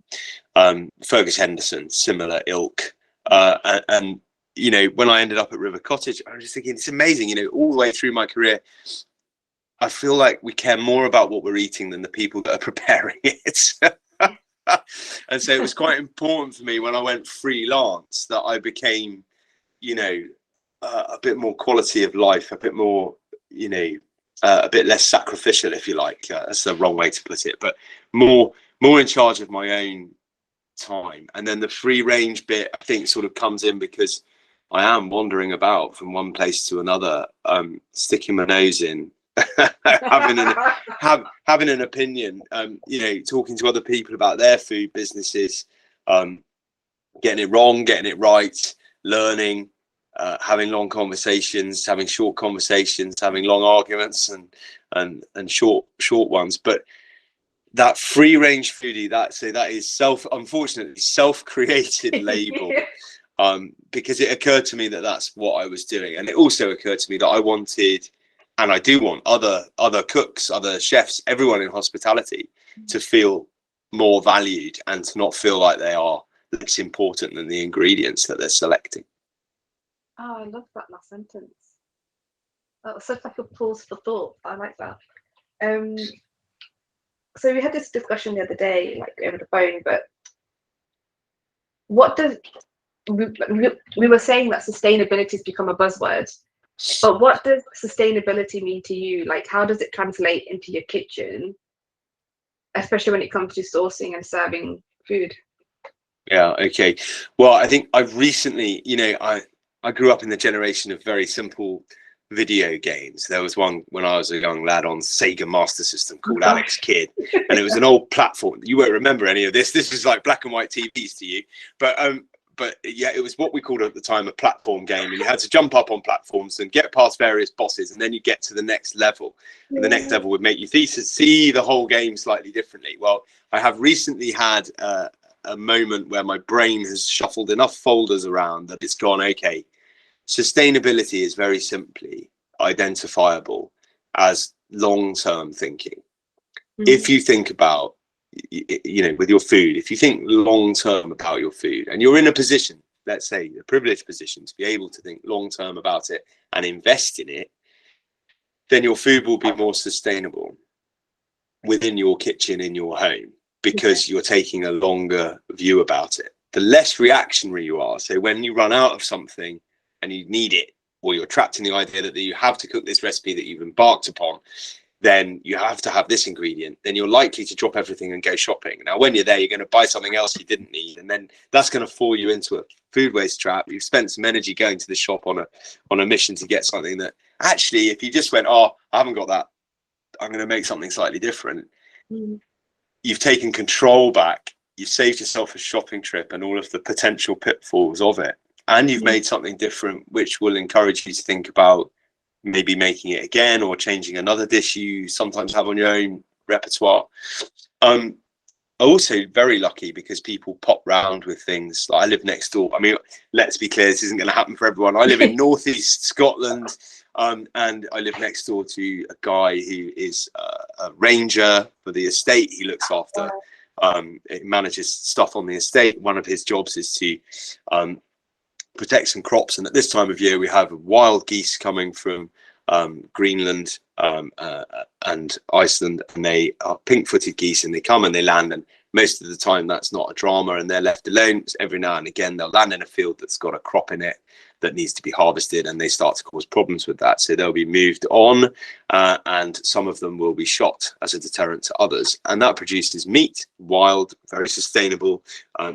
Fergus Henderson, similar ilk, and you know, when I ended up at River Cottage, I was just thinking, it's amazing, you know, all the way through my career, I feel like we care more about what we're eating than the people that are preparing it. And so it was quite important for me when I went freelance that I became, you know, a bit more quality of life, a bit more, you know, a bit less sacrificial, if you like. That's the wrong way to put it, but more in charge of my own time. And then the free range bit, I think, sort of comes in because I am wandering about from one place to another, sticking my nose in, having an opinion, you know, talking to other people about their food businesses, getting it wrong, getting it right, learning, having long conversations, having short conversations, having long arguments, and short ones. But that free range foodie, that is unfortunately self-created label. Because it occurred to me that that's what I was doing, and it also occurred to me that I wanted, and I do want, other cooks, other chefs, everyone in hospitality to feel more valued and to not feel like they are less important than the ingredients that they're selecting. Oh, I love that last sentence. That was such like a pause for thought. I like that. So we had this discussion the other day, like over the phone, but what does we were saying that sustainability has become a buzzword, but what does sustainability mean to you? Like, how does it translate into your kitchen, especially when it comes to sourcing and serving food? Yeah, okay. Well, I think I've recently, you know, I grew up in the generation of very simple video games. There was one when I was a young lad on Sega Master System called Alex Kidd, and it was an old platform. You won't remember any of this. This was like black and white TVs to you, but yeah, it was what we called at the time a platform game, and you had to jump up on platforms and get past various bosses, and then you get to the next level. And the next level would make you see the whole game slightly differently. Well, I have recently had a moment where my brain has shuffled enough folders around that it's gone, okay, sustainability is very simply identifiable as long-term thinking. If you think about, you know, with your food, if you think long-term about your food, and you're in a position, let's say a privileged position, to be able to think long-term about it and invest in it, then your food will be more sustainable within your kitchen, in your home, because you're taking a longer view about it. The less reactionary you are, so when you run out of something and you need it, or you're trapped in the idea that you have to cook this recipe that you've embarked upon, then you have to have this ingredient, then you're likely to drop everything and go shopping. Now, when you're there, you're going to buy something else you didn't need, and then that's going to fall you into a food waste trap. You've spent some energy going to the shop on a mission to get something that actually, if you just went, oh, I haven't got that, I'm going to make something slightly different. You've taken control back. You've saved yourself a shopping trip and all of the potential pitfalls of it. And you've made something different, which will encourage you to think about maybe making it again or changing another dish you sometimes have on your own repertoire. Also very lucky because people pop round with things. Like I live next door. I mean, let's be clear, this isn't going to happen for everyone. I live in northeast Scotland, and I live next door to a guy who is a ranger for the estate. He looks after, it manages stuff on the estate. One of his jobs is to protect some crops, and at this time of year we have wild geese coming from Greenland and Iceland, and they are pink-footed geese, and they come and they land, and most of the time that's not a drama and they're left alone. Every now and again they'll land in a field that's got a crop in it that needs to be harvested, and they start to cause problems with that, so they'll be moved on, and some of them will be shot as a deterrent to others, and that produces meat, wild, very sustainable,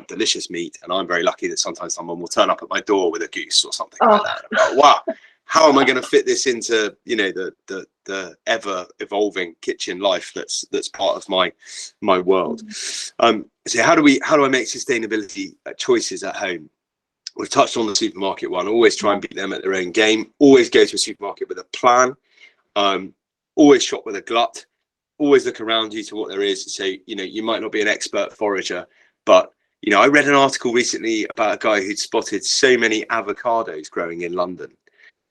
delicious meat. And I'm very lucky that sometimes someone will turn up at my door with a goose or something like that. I'm like, wow, how am I going to fit this into, you know, the ever evolving kitchen life that's part of my world? So how do I make sustainability choices at home? We've touched on the supermarket one. Always try and beat them at their own game. Always go to a supermarket with a plan. Always shop with a glut. Always look around you to what there is. So, you know, you might not be an expert forager, but, you know, I read an article recently about a guy who'd spotted so many avocados growing in London.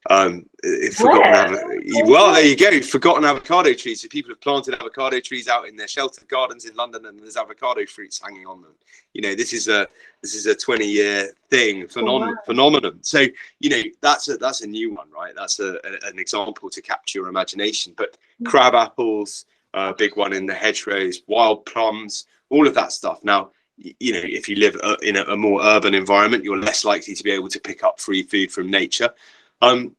Well, there you go, forgotten avocado trees. So people have planted avocado trees out in their sheltered gardens in London, and there's avocado fruits hanging on them. You know, this is a 20-year thing, phenomenon. So, you know, that's a new one, right? That's an example to capture your imagination. But crab apples, big one in the hedgerows, wild plums, all of that stuff. Now, you know, if you live in a more urban environment, you're less likely to be able to pick up free food from nature. I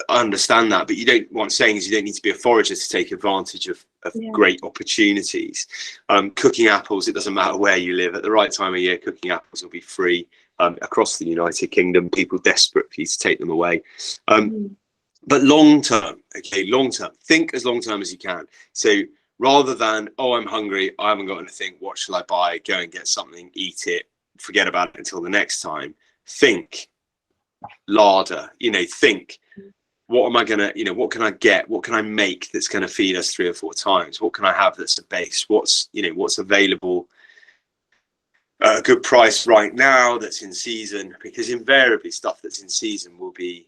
understand that, but what I'm saying is you don't need to be a forager to take advantage of great opportunities. Cooking apples, it doesn't matter where you live, at the right time of year, cooking apples will be free across the United Kingdom, people desperate for you to take them away. But long term, think as long term as you can. So rather than, oh, I'm hungry, I haven't got anything, what shall I buy? Go and get something, eat it, forget about it until the next time. Think larder, think, what am I gonna, what can I get? What can I make that's gonna feed us 3 or 4 times? What can I have that's a base? What's available at a good price right now that's in season? Because invariably stuff that's in season will be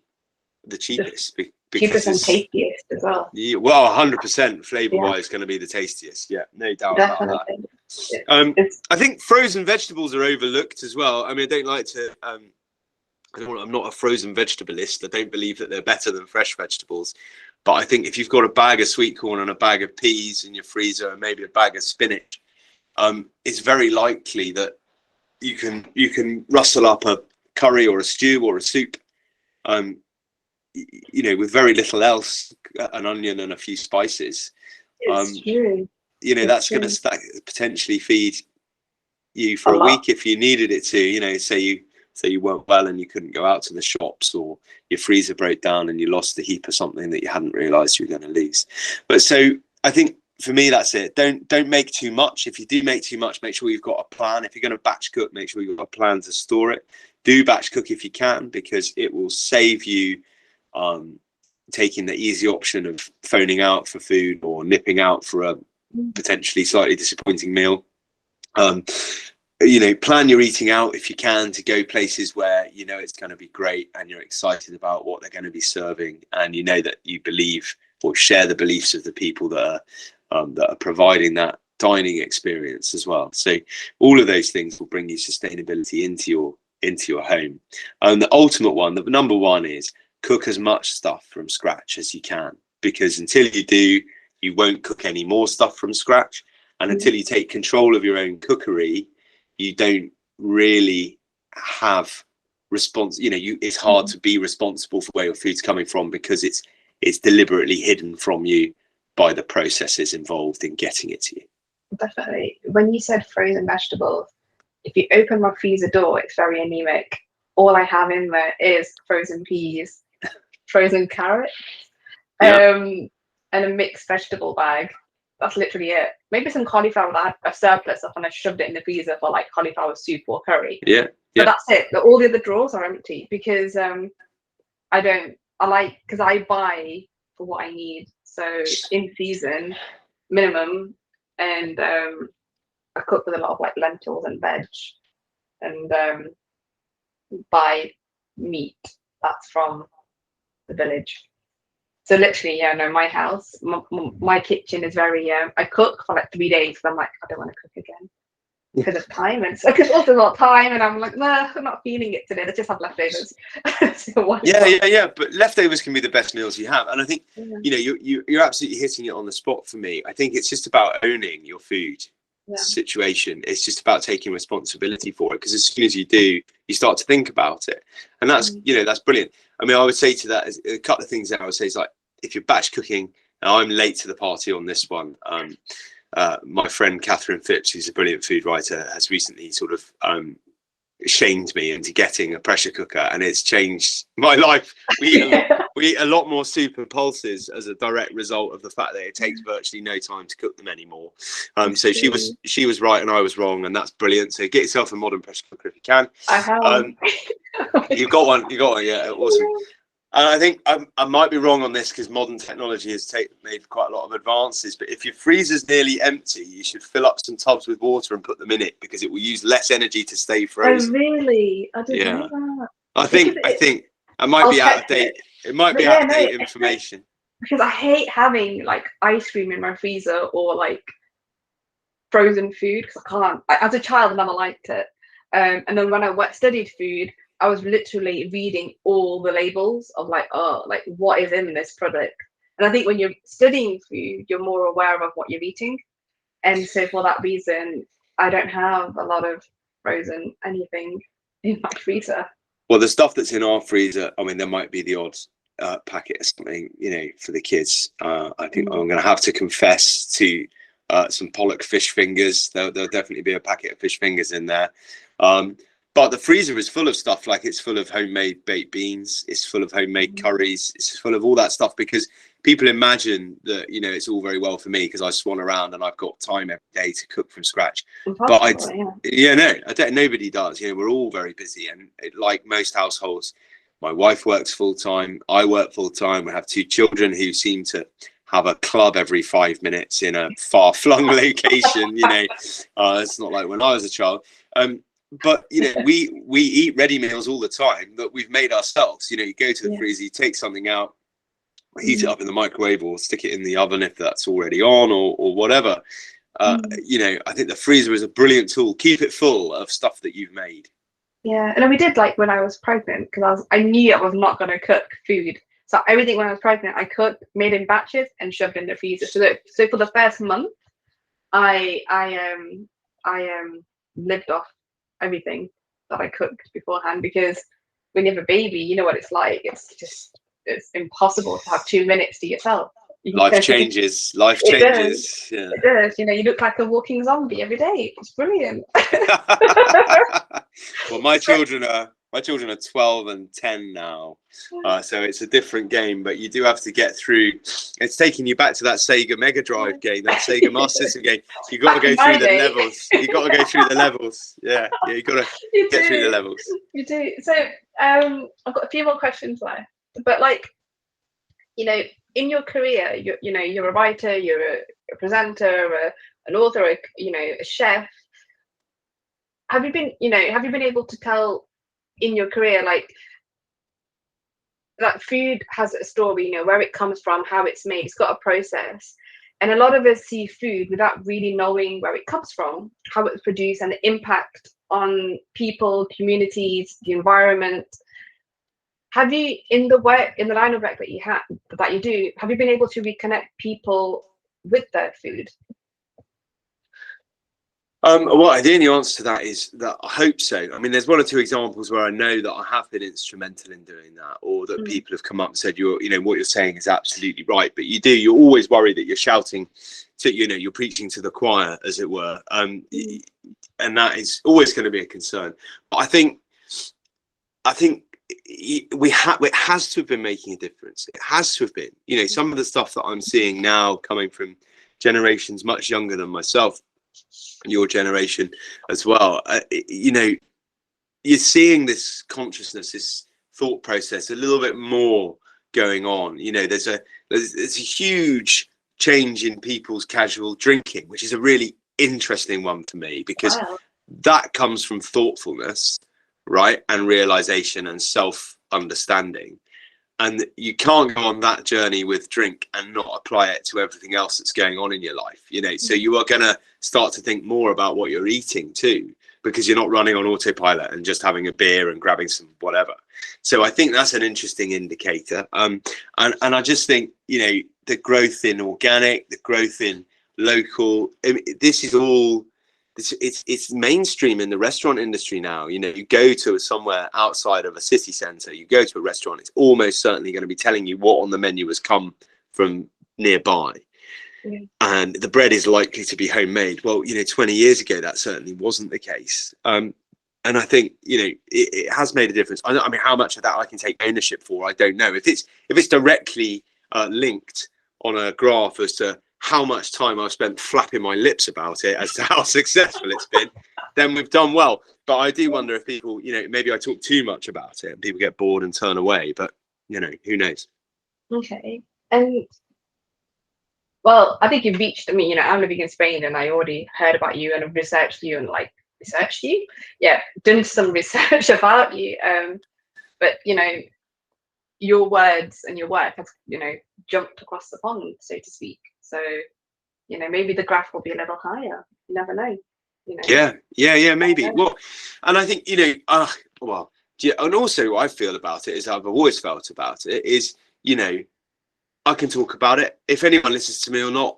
the cheapest. Cheapest and tastiest as well. Well, 100% flavor-wise going to be the tastiest. Yeah, no doubt about that. I think frozen vegetables are overlooked as well. I mean, I don't like to... I'm not a frozen vegetableist. I don't believe that they're better than fresh vegetables. But I think if you've got a bag of sweet corn and a bag of peas in your freezer and maybe a bag of spinach, it's very likely that you can rustle up a curry or a stew or a soup, with very little else, an onion and a few spices. It's true. That's going to potentially feed you for a week if you needed it to. Say you weren't well and you couldn't go out to the shops, or your freezer broke down and you lost a heap of something that you hadn't realised you were going to lose. But so I think for me, that's it. Don't make too much. If you do make too much, make sure you've got a plan. If you're going to batch cook, make sure you've got a plan to store it. Do batch cook if you can, because it will save you taking the easy option of phoning out for food or nipping out for a potentially slightly disappointing meal. Plan your eating out if you can, to go places where it's going to be great and you're excited about what they're going to be serving, and that you believe or share the beliefs of the people that are providing that dining experience as well. So all of those things will bring you sustainability into your home. And the ultimate one, the number one, is cook as much stuff from scratch as you can, because until you do, you won't cook any more stuff from scratch. And until you take control of your own cookery, you don't really have it's hard to be responsible for where your food's coming from, because it's deliberately hidden from you by the processes involved in getting it to you. Definitely. When you said frozen vegetables, if you open my freezer door, it's very anemic. All I have in there is frozen peas, frozen carrots, and a mixed vegetable bag. That's literally it. Maybe some cauliflower that I had a surplus of, and I shoved it in the freezer for like cauliflower soup or curry. But that's it. All the other drawers are empty, because because I buy for what I need. So in season, minimum, and I cook with a lot of like lentils and veg, and buy meat that's from the village. So literally, my house, my kitchen is very, I cook for like 3 days, but I'm like, I don't want to cook again because of time. And so, because also a lot of time, and I'm like, nah, I'm not feeling it today. Let's just have leftovers. But leftovers can be the best meals you have. And I think, you're absolutely hitting it on the spot for me. I think it's just about owning your food situation. It's just about taking responsibility for it, because as soon as you do, you start to think about it. And that's, that's brilliant. I mean, I would say to that, a couple of things that I would say is, like, if you're batch cooking, and I'm late to the party on this one, my friend Catherine Phipps, who's a brilliant food writer, has recently sort of shamed me into getting a pressure cooker, and it's changed my life. We eat a lot more soup and pulses as a direct result of the fact that it takes virtually no time to cook them anymore. So she was right and I was wrong, and that's brilliant. So get yourself a modern pressure cooker if you can. I have. You got one, yeah, awesome. And I think I might be wrong on this, because modern technology has made quite a lot of advances, but if your freezer's nearly empty, you should fill up some tubs with water and put them in it, because it will use less energy to stay frozen. Oh, really? I didn't know that. I think I might be out of date. It might be out of date information. Because I hate having like ice cream in my freezer or like frozen food, because I can't. As a child, I never liked it. And then when I studied food, I was literally reading all the labels of like, what is in this product. And I think when you're studying food, you're more aware of what you're eating. And so for that reason, I don't have a lot of frozen anything in my freezer. Well, the stuff that's in our freezer, I mean, there might be the odd packet of something, for the kids. I think I'm going to have to confess to some pollock fish fingers. There'll definitely be a packet of fish fingers in there. But the freezer is full of stuff, like it's full of homemade baked beans, it's full of homemade curries, it's full of all that stuff, because people imagine that, it's all very well for me because I swan around and I've got time every day to cook from scratch. But I don't, nobody does. We're all very busy, and like most households, my wife works full time, I work full time. We have 2 children who seem to have a club every 5 minutes in a far-flung location. It's not like when I was a child. But we eat ready meals all the time that we've made ourselves. You go to the freezer, you take something out, heat it up in the microwave, or stick it in the oven if that's already on, or whatever. I think the freezer is a brilliant tool. Keep it full of stuff that you've made. Yeah, and we did, like, when I was pregnant, because I knew I was not going to cook food. So everything when I was pregnant, I cooked, made in batches, and shoved in the freezer. So for the first month, I lived off everything that I cooked beforehand, because when you have a baby, you know what it's like. It's impossible to have 2 minutes to yourself. Life changes. Yeah. It does. You look like a walking zombie every day. It's brilliant. Well, my children are 12 and 10 now, so it's a different game. But you do have to get through. It's taking you back to that Sega Mega Drive game, that Sega Master System game. You got to go through the levels. You got to go through the levels. Yeah, you got to get through the levels. You do. So I've got a few more questions left. But, like, in your career, you're a writer, you're a presenter, an author, a chef. Have you been able to tell in your career, like, that food has a story, where it comes from, how it's made, it's got a process. And a lot of us see food without really knowing where it comes from, how it's produced, and the impact on people, communities, the environment. Have you, in the line of work that you do, have you been able to reconnect people with their food? Well, the only answer to that is that I hope so. I mean, there's 1 or 2 examples where I know that I have been instrumental in doing that, or that people have come up and said, what you're saying is absolutely right. But you're always worried that you're shouting to, you're preaching to the choir, as it were. And that is always going to be a concern. But I think it has to have been making a difference. It has to have been. Some of the stuff that I'm seeing now coming from generations much younger than myself, your generation as well, you're seeing this consciousness, this thought process a little bit more going on. There's a huge change in people's casual drinking, which is a really interesting one for me, because that comes from thoughtfulness, right, and realization and self-understanding. And you can't go on that journey with drink and not apply it to everything else that's going on in your life. So you are going to start to think more about what you're eating too, because you're not running on autopilot and just having a beer and grabbing some whatever. So I think that's an interesting indicator. And I just think, the growth in organic, the growth in local, this is all, it's mainstream in the restaurant industry now. You go to somewhere outside of a city centre, you go to a restaurant, it's almost certainly going to be telling you what on the menu has come from nearby. And the bread is likely to be homemade. Well, 20 years ago, that certainly wasn't the case. And I think, it has made a difference. I mean, how much of that I can take ownership for, I don't know. If it's directly linked on a graph as to how much time I've spent flapping my lips about it as to how successful it's been, then we've done well. But I do wonder if people, maybe I talk too much about it and people get bored and turn away. But, who knows? Okay. And, well, I think you've reached me. I'm living in Spain, and I already heard about you and researched you and done some research about you. But, your words and your work has, jumped across the pond, so to speak. So, maybe the graph will be a little higher. You never know. Yeah, maybe. Well, and I think, and also what I feel about it is, I've always felt about it is, I can talk about it. If anyone listens to me or not,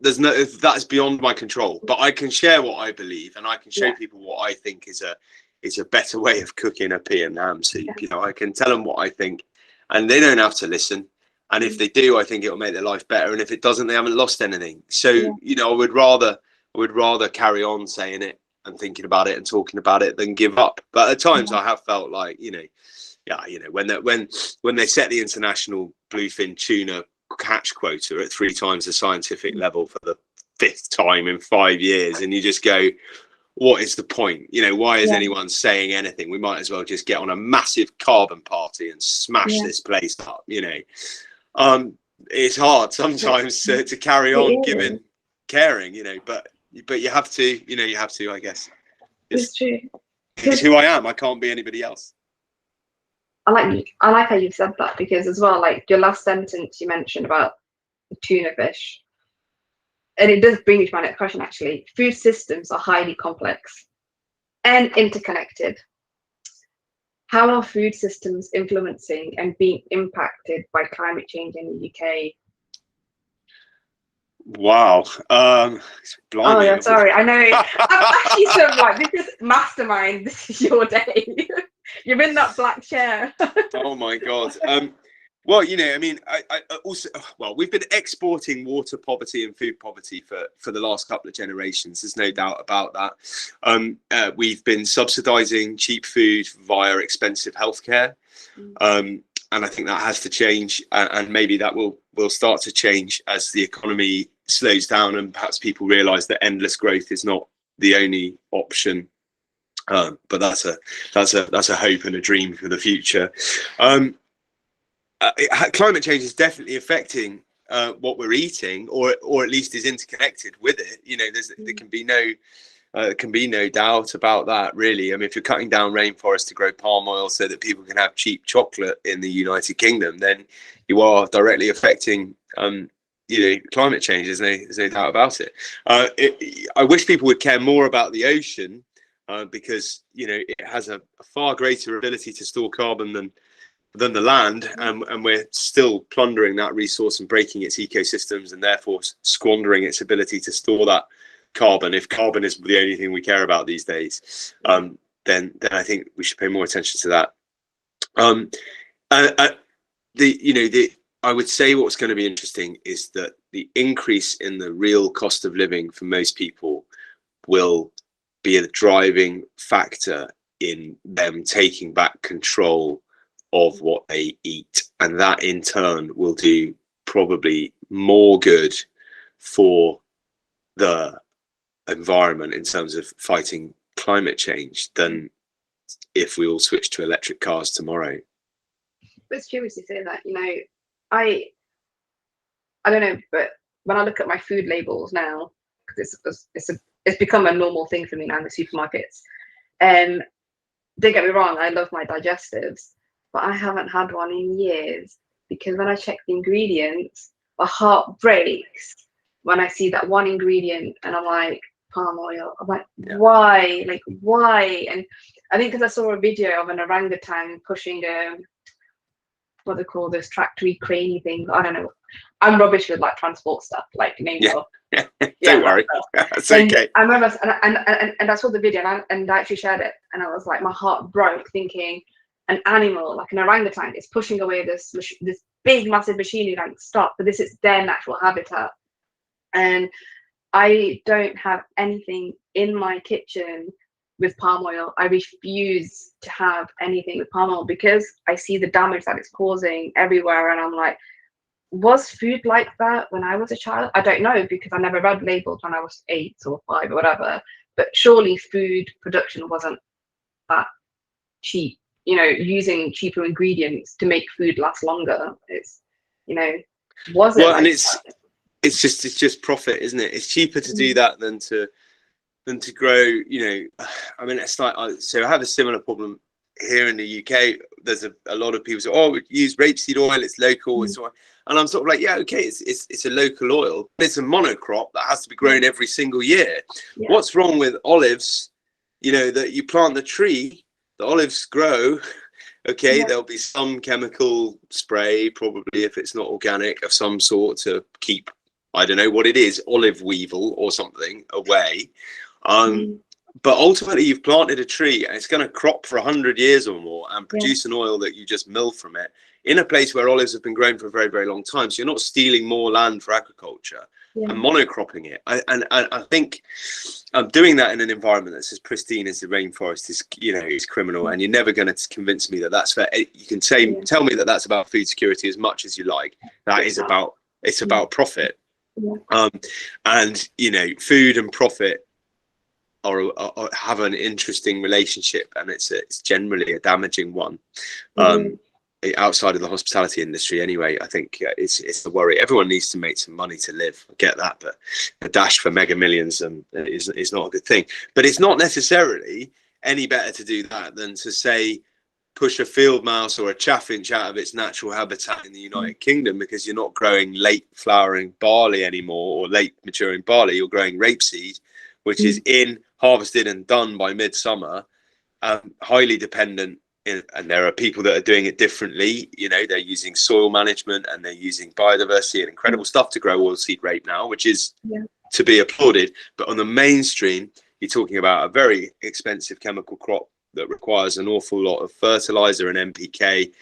that's beyond my control. But I can share what I believe, and I can show people what I think is a better way of cooking a pea and ham soup. I can tell them what I think, and they don't have to listen. And if they do, I think it'll make their life better. And if it doesn't, they haven't lost anything. So, you know, I would rather carry on saying it and thinking about it and talking about it than give up. But at times I have felt like, you know, when they set the international bluefin tuna catch quota at 3 times the scientific level for the 5th time in 5 years, and you just go, what is the point? You know, why is anyone saying anything? We might as well just get on a massive carbon party and smash this place up, you know. It's hard sometimes to carry on caring, you know, but you have to, you know, I guess. It's true. It's who I am. I can't be anybody else. I like how you've said that, because as well, like your last sentence you mentioned about the tuna fish, and it does bring me to my next question actually. Food systems are highly complex and interconnected. How are food systems influencing and being impacted by climate change in the UK? Wow. Oh yeah, sorry. I know. I'm actually sort of like, this is mastermind. This is your day. You're in that black chair. Oh my God. Well, you know, I mean, I also, well, we've been exporting water poverty and food poverty for the last couple of generations. There's no doubt about that. We've been subsidizing cheap food via expensive healthcare. And I think that has to change. And maybe that will start to change as the economy slows down and perhaps people realize that endless growth is not the only option. But that's a hope and a dream for the future. Climate change is definitely affecting what we're eating, or at least is interconnected with it. You know, there can be no doubt about that, really. I mean, if you're cutting down rainforests to grow palm oil so that people can have cheap chocolate in the United Kingdom, then you are directly affecting you know, climate change. There's no doubt about it. I wish people would care more about the ocean, because, you know, it has a far greater ability to store carbon than the land, and we're still plundering that resource and breaking its ecosystems, and therefore squandering its ability to store that carbon. If carbon is the only thing we care about these days, then I think we should pay more attention to that. I would say what's going to be interesting is that the increase in the real cost of living for most people will be a driving factor in them taking back control of what they eat, and that in turn will do probably more good for the environment in terms of fighting climate change than if we all switch to electric cars tomorrow. It's curious to say that. You know, I don't know, but when I look at my food labels now, because it's become a normal thing for me now in the supermarkets, and don't get me wrong, I love my digestives, but I haven't had one in years, because when I check the ingredients, my heart breaks when I see that one ingredient and I'm like, palm oil. I'm like, why? Like, why? And I think because I saw a video of an orangutan pushing what they call those tractory craney things. I don't know. I'm rubbish with like transport stuff, like Don't worry, that's okay. I remember, and I saw the video and I actually shared it, and I was like, my heart broke, thinking an animal like an orangutan is pushing away this big massive machinery, like, stop, but this is their natural habitat. And I don't have anything in my kitchen with palm oil. I refuse to have anything with palm oil because I see the damage that it's causing everywhere, and I'm like, was food like that when I was a child? I don't know, because I never read labels when I was 8 or 5 or whatever, but surely food production wasn't that cheap, you know, using cheaper ingredients to make food last longer. It's, you know, was it well, like and it's just profit, isn't it? It's cheaper to do that than to grow, you know. I mean, it's like, so I have a similar problem here in the UK. There's a lot of people say, oh, we use rapeseed oil, it's local, and so on. And I'm sort of like, yeah, okay, it's a local oil, but it's a monocrop that has to be grown every single year. What's wrong with olives? You know, that you plant the tree, the olives grow. Okay, there'll be some chemical spray, probably, if it's not organic, of some sort, to keep, I don't know what it is, olive weevil or something away. But ultimately, you've planted a tree and it's going to crop for 100 years or more and produce an oil that you just mill from it in a place where olives have been grown for a very, very long time. So you're not stealing more land for agriculture and monocropping it. I think doing that in an environment that's as pristine as the rainforest is, is criminal. And you're never going to convince me that that's fair. You can say, tell me that that's about food security as much as you like. It's about profit. And, food and profit or have an interesting relationship, and it's generally a damaging one. Outside of the hospitality industry anyway, I think it's a worry. Everyone needs to make some money to live. I get that, but a dash for mega millions is not a good thing. But it's not necessarily any better to do that than to say push a field mouse or a chaffinch out of its natural habitat in the United Kingdom, because you're not growing late flowering barley anymore or late maturing barley. You're growing rapeseed, which is harvested and done by midsummer, highly dependent. And there are people that are doing it differently. They're using soil management and they're using biodiversity and incredible stuff to grow oilseed rape now, which is to be applauded. But on the mainstream, you're talking about a very expensive chemical crop that requires an awful lot of fertilizer and NPK.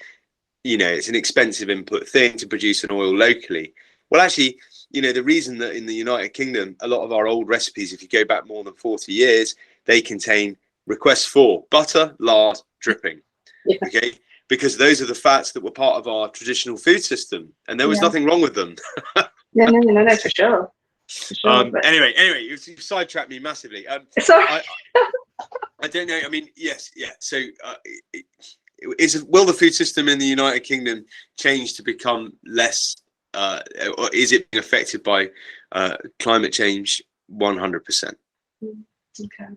It's an expensive input thing to produce an oil locally. Well, actually, the reason that in the United Kingdom, a lot of our old recipes, if you go back more than 40 years, they contain requests for butter, lard, dripping. Okay, because those are the fats that were part of our traditional food system, and there was nothing wrong with them. No, for sure. Anyway, you've sidetracked me massively. Sorry. I don't know. I mean, So, will the food system in the United Kingdom change to become less, or is it being affected by climate change? 100%. Okay.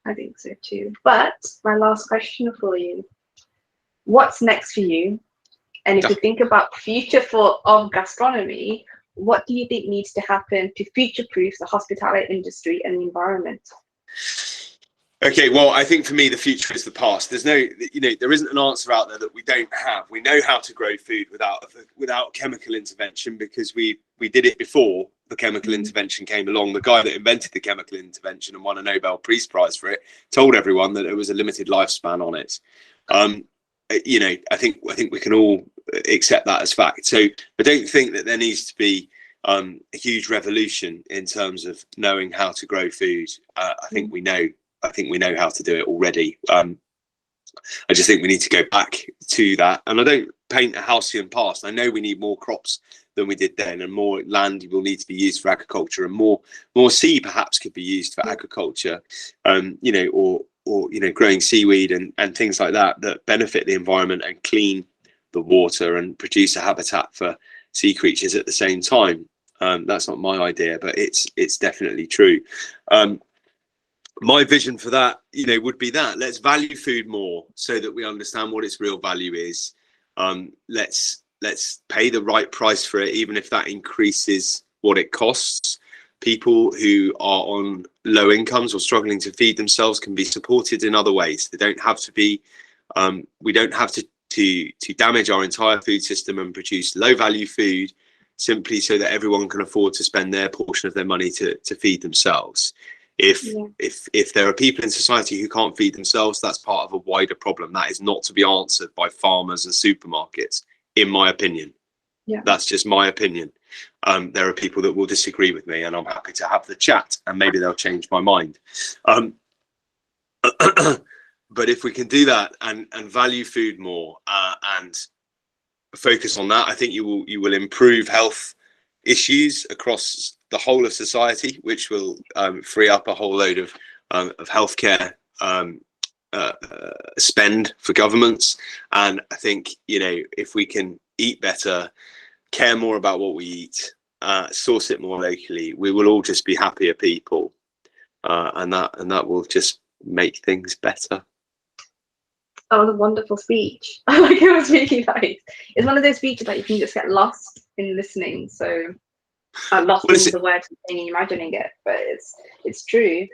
I think so too. But my last question for you: what's next for you? And if you think about future of gastronomy, what do you think needs to happen to future-proof the hospitality industry and the environment? Okay, well, I think for me, the future is the past. There's no, there isn't an answer out there that we don't have. We know how to grow food without chemical intervention, because we did it before the chemical intervention came along. The guy that invented the chemical intervention and won a Nobel Peace Prize for it told everyone that there was a limited lifespan on it. I think we can all accept that as fact. So I don't think that there needs to be a huge revolution in terms of knowing how to grow food. I think we know how to do it already. I just think we need to go back to that. And I don't paint a halcyon past. I know we need more crops than we did then, and more land will need to be used for agriculture, and more sea perhaps could be used for agriculture, or growing seaweed and things like that benefit the environment and clean the water and produce a habitat for sea creatures at the same time. That's not my idea, but it's definitely true. My vision for that, would be that let's value food more so that we understand what its real value is. Let's pay the right price for it, even if that increases what it costs. People who are on low incomes or struggling to feed themselves can be supported in other ways. They don't have to be. We don't have to damage our entire food system and produce low value food simply so that everyone can afford to spend their portion of their money to feed themselves. If there are people in society who can't feed themselves, that's part of a wider problem. That is not to be answered by farmers and supermarkets, in my opinion. That's just my opinion. There are people that will disagree with me, and I'm happy to have the chat, and maybe they'll change my mind. But if we can do that and value food more and focus on that, I think you will improve health issues across the whole of society, which will free up a whole load of healthcare spend for governments. And I think, if we can eat better, care more about what we eat, source it more locally, we will all just be happier people, and that will just make things better. That was a wonderful speech. Like, it was really nice. It's one of those speeches that you can just get lost in listening. So lost in the words and imagining it, but it's true.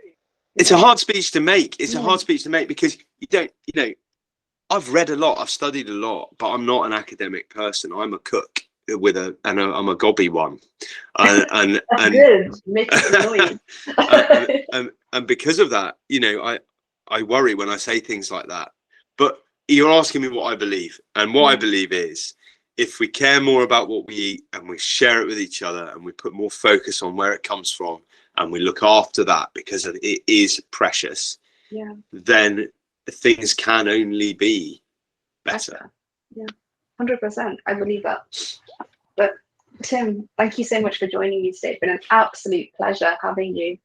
It's a hard speech to make. It's a hard speech to make because you don't, I've read a lot, I've studied a lot, but I'm not an academic person. I'm a cook with I'm a gobby one, and Good, make noise. and because of that, you know, I worry when I say things like that. But you're asking me what I believe, and what I believe is, if we care more about what we eat and we share it with each other and we put more focus on where it comes from and we look after that because it is precious, then things can only be better. Yeah, 100%. I believe that. But Tim, thank you so much for joining me today. It's been an absolute pleasure having you.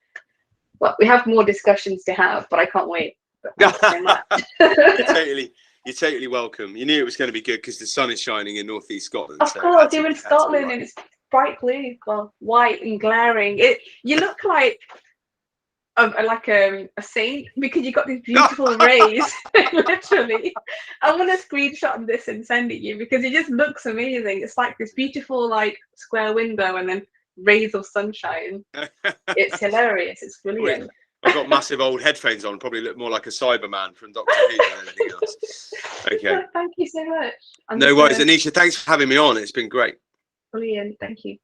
Well, we have more discussions to have, but I can't wait. But thank you so much. You're totally welcome. You knew it was going to be good because the sun is shining in northeast Scotland. Of course, you're in Scotland and it's bright blue, well, white and glaring. You look like a saint because you got these beautiful rays. Literally, I'm gonna screenshot this and send it you because it just looks amazing. It's like this beautiful like square window and then rays of sunshine. It's hilarious. It's brilliant. I've got massive old headphones on, probably look more like a Cyberman from Doctor Who than anything else. Okay. Thank you so much. No worries, Anisha. Thanks for having me on. It's been great. Brilliant. Thank you.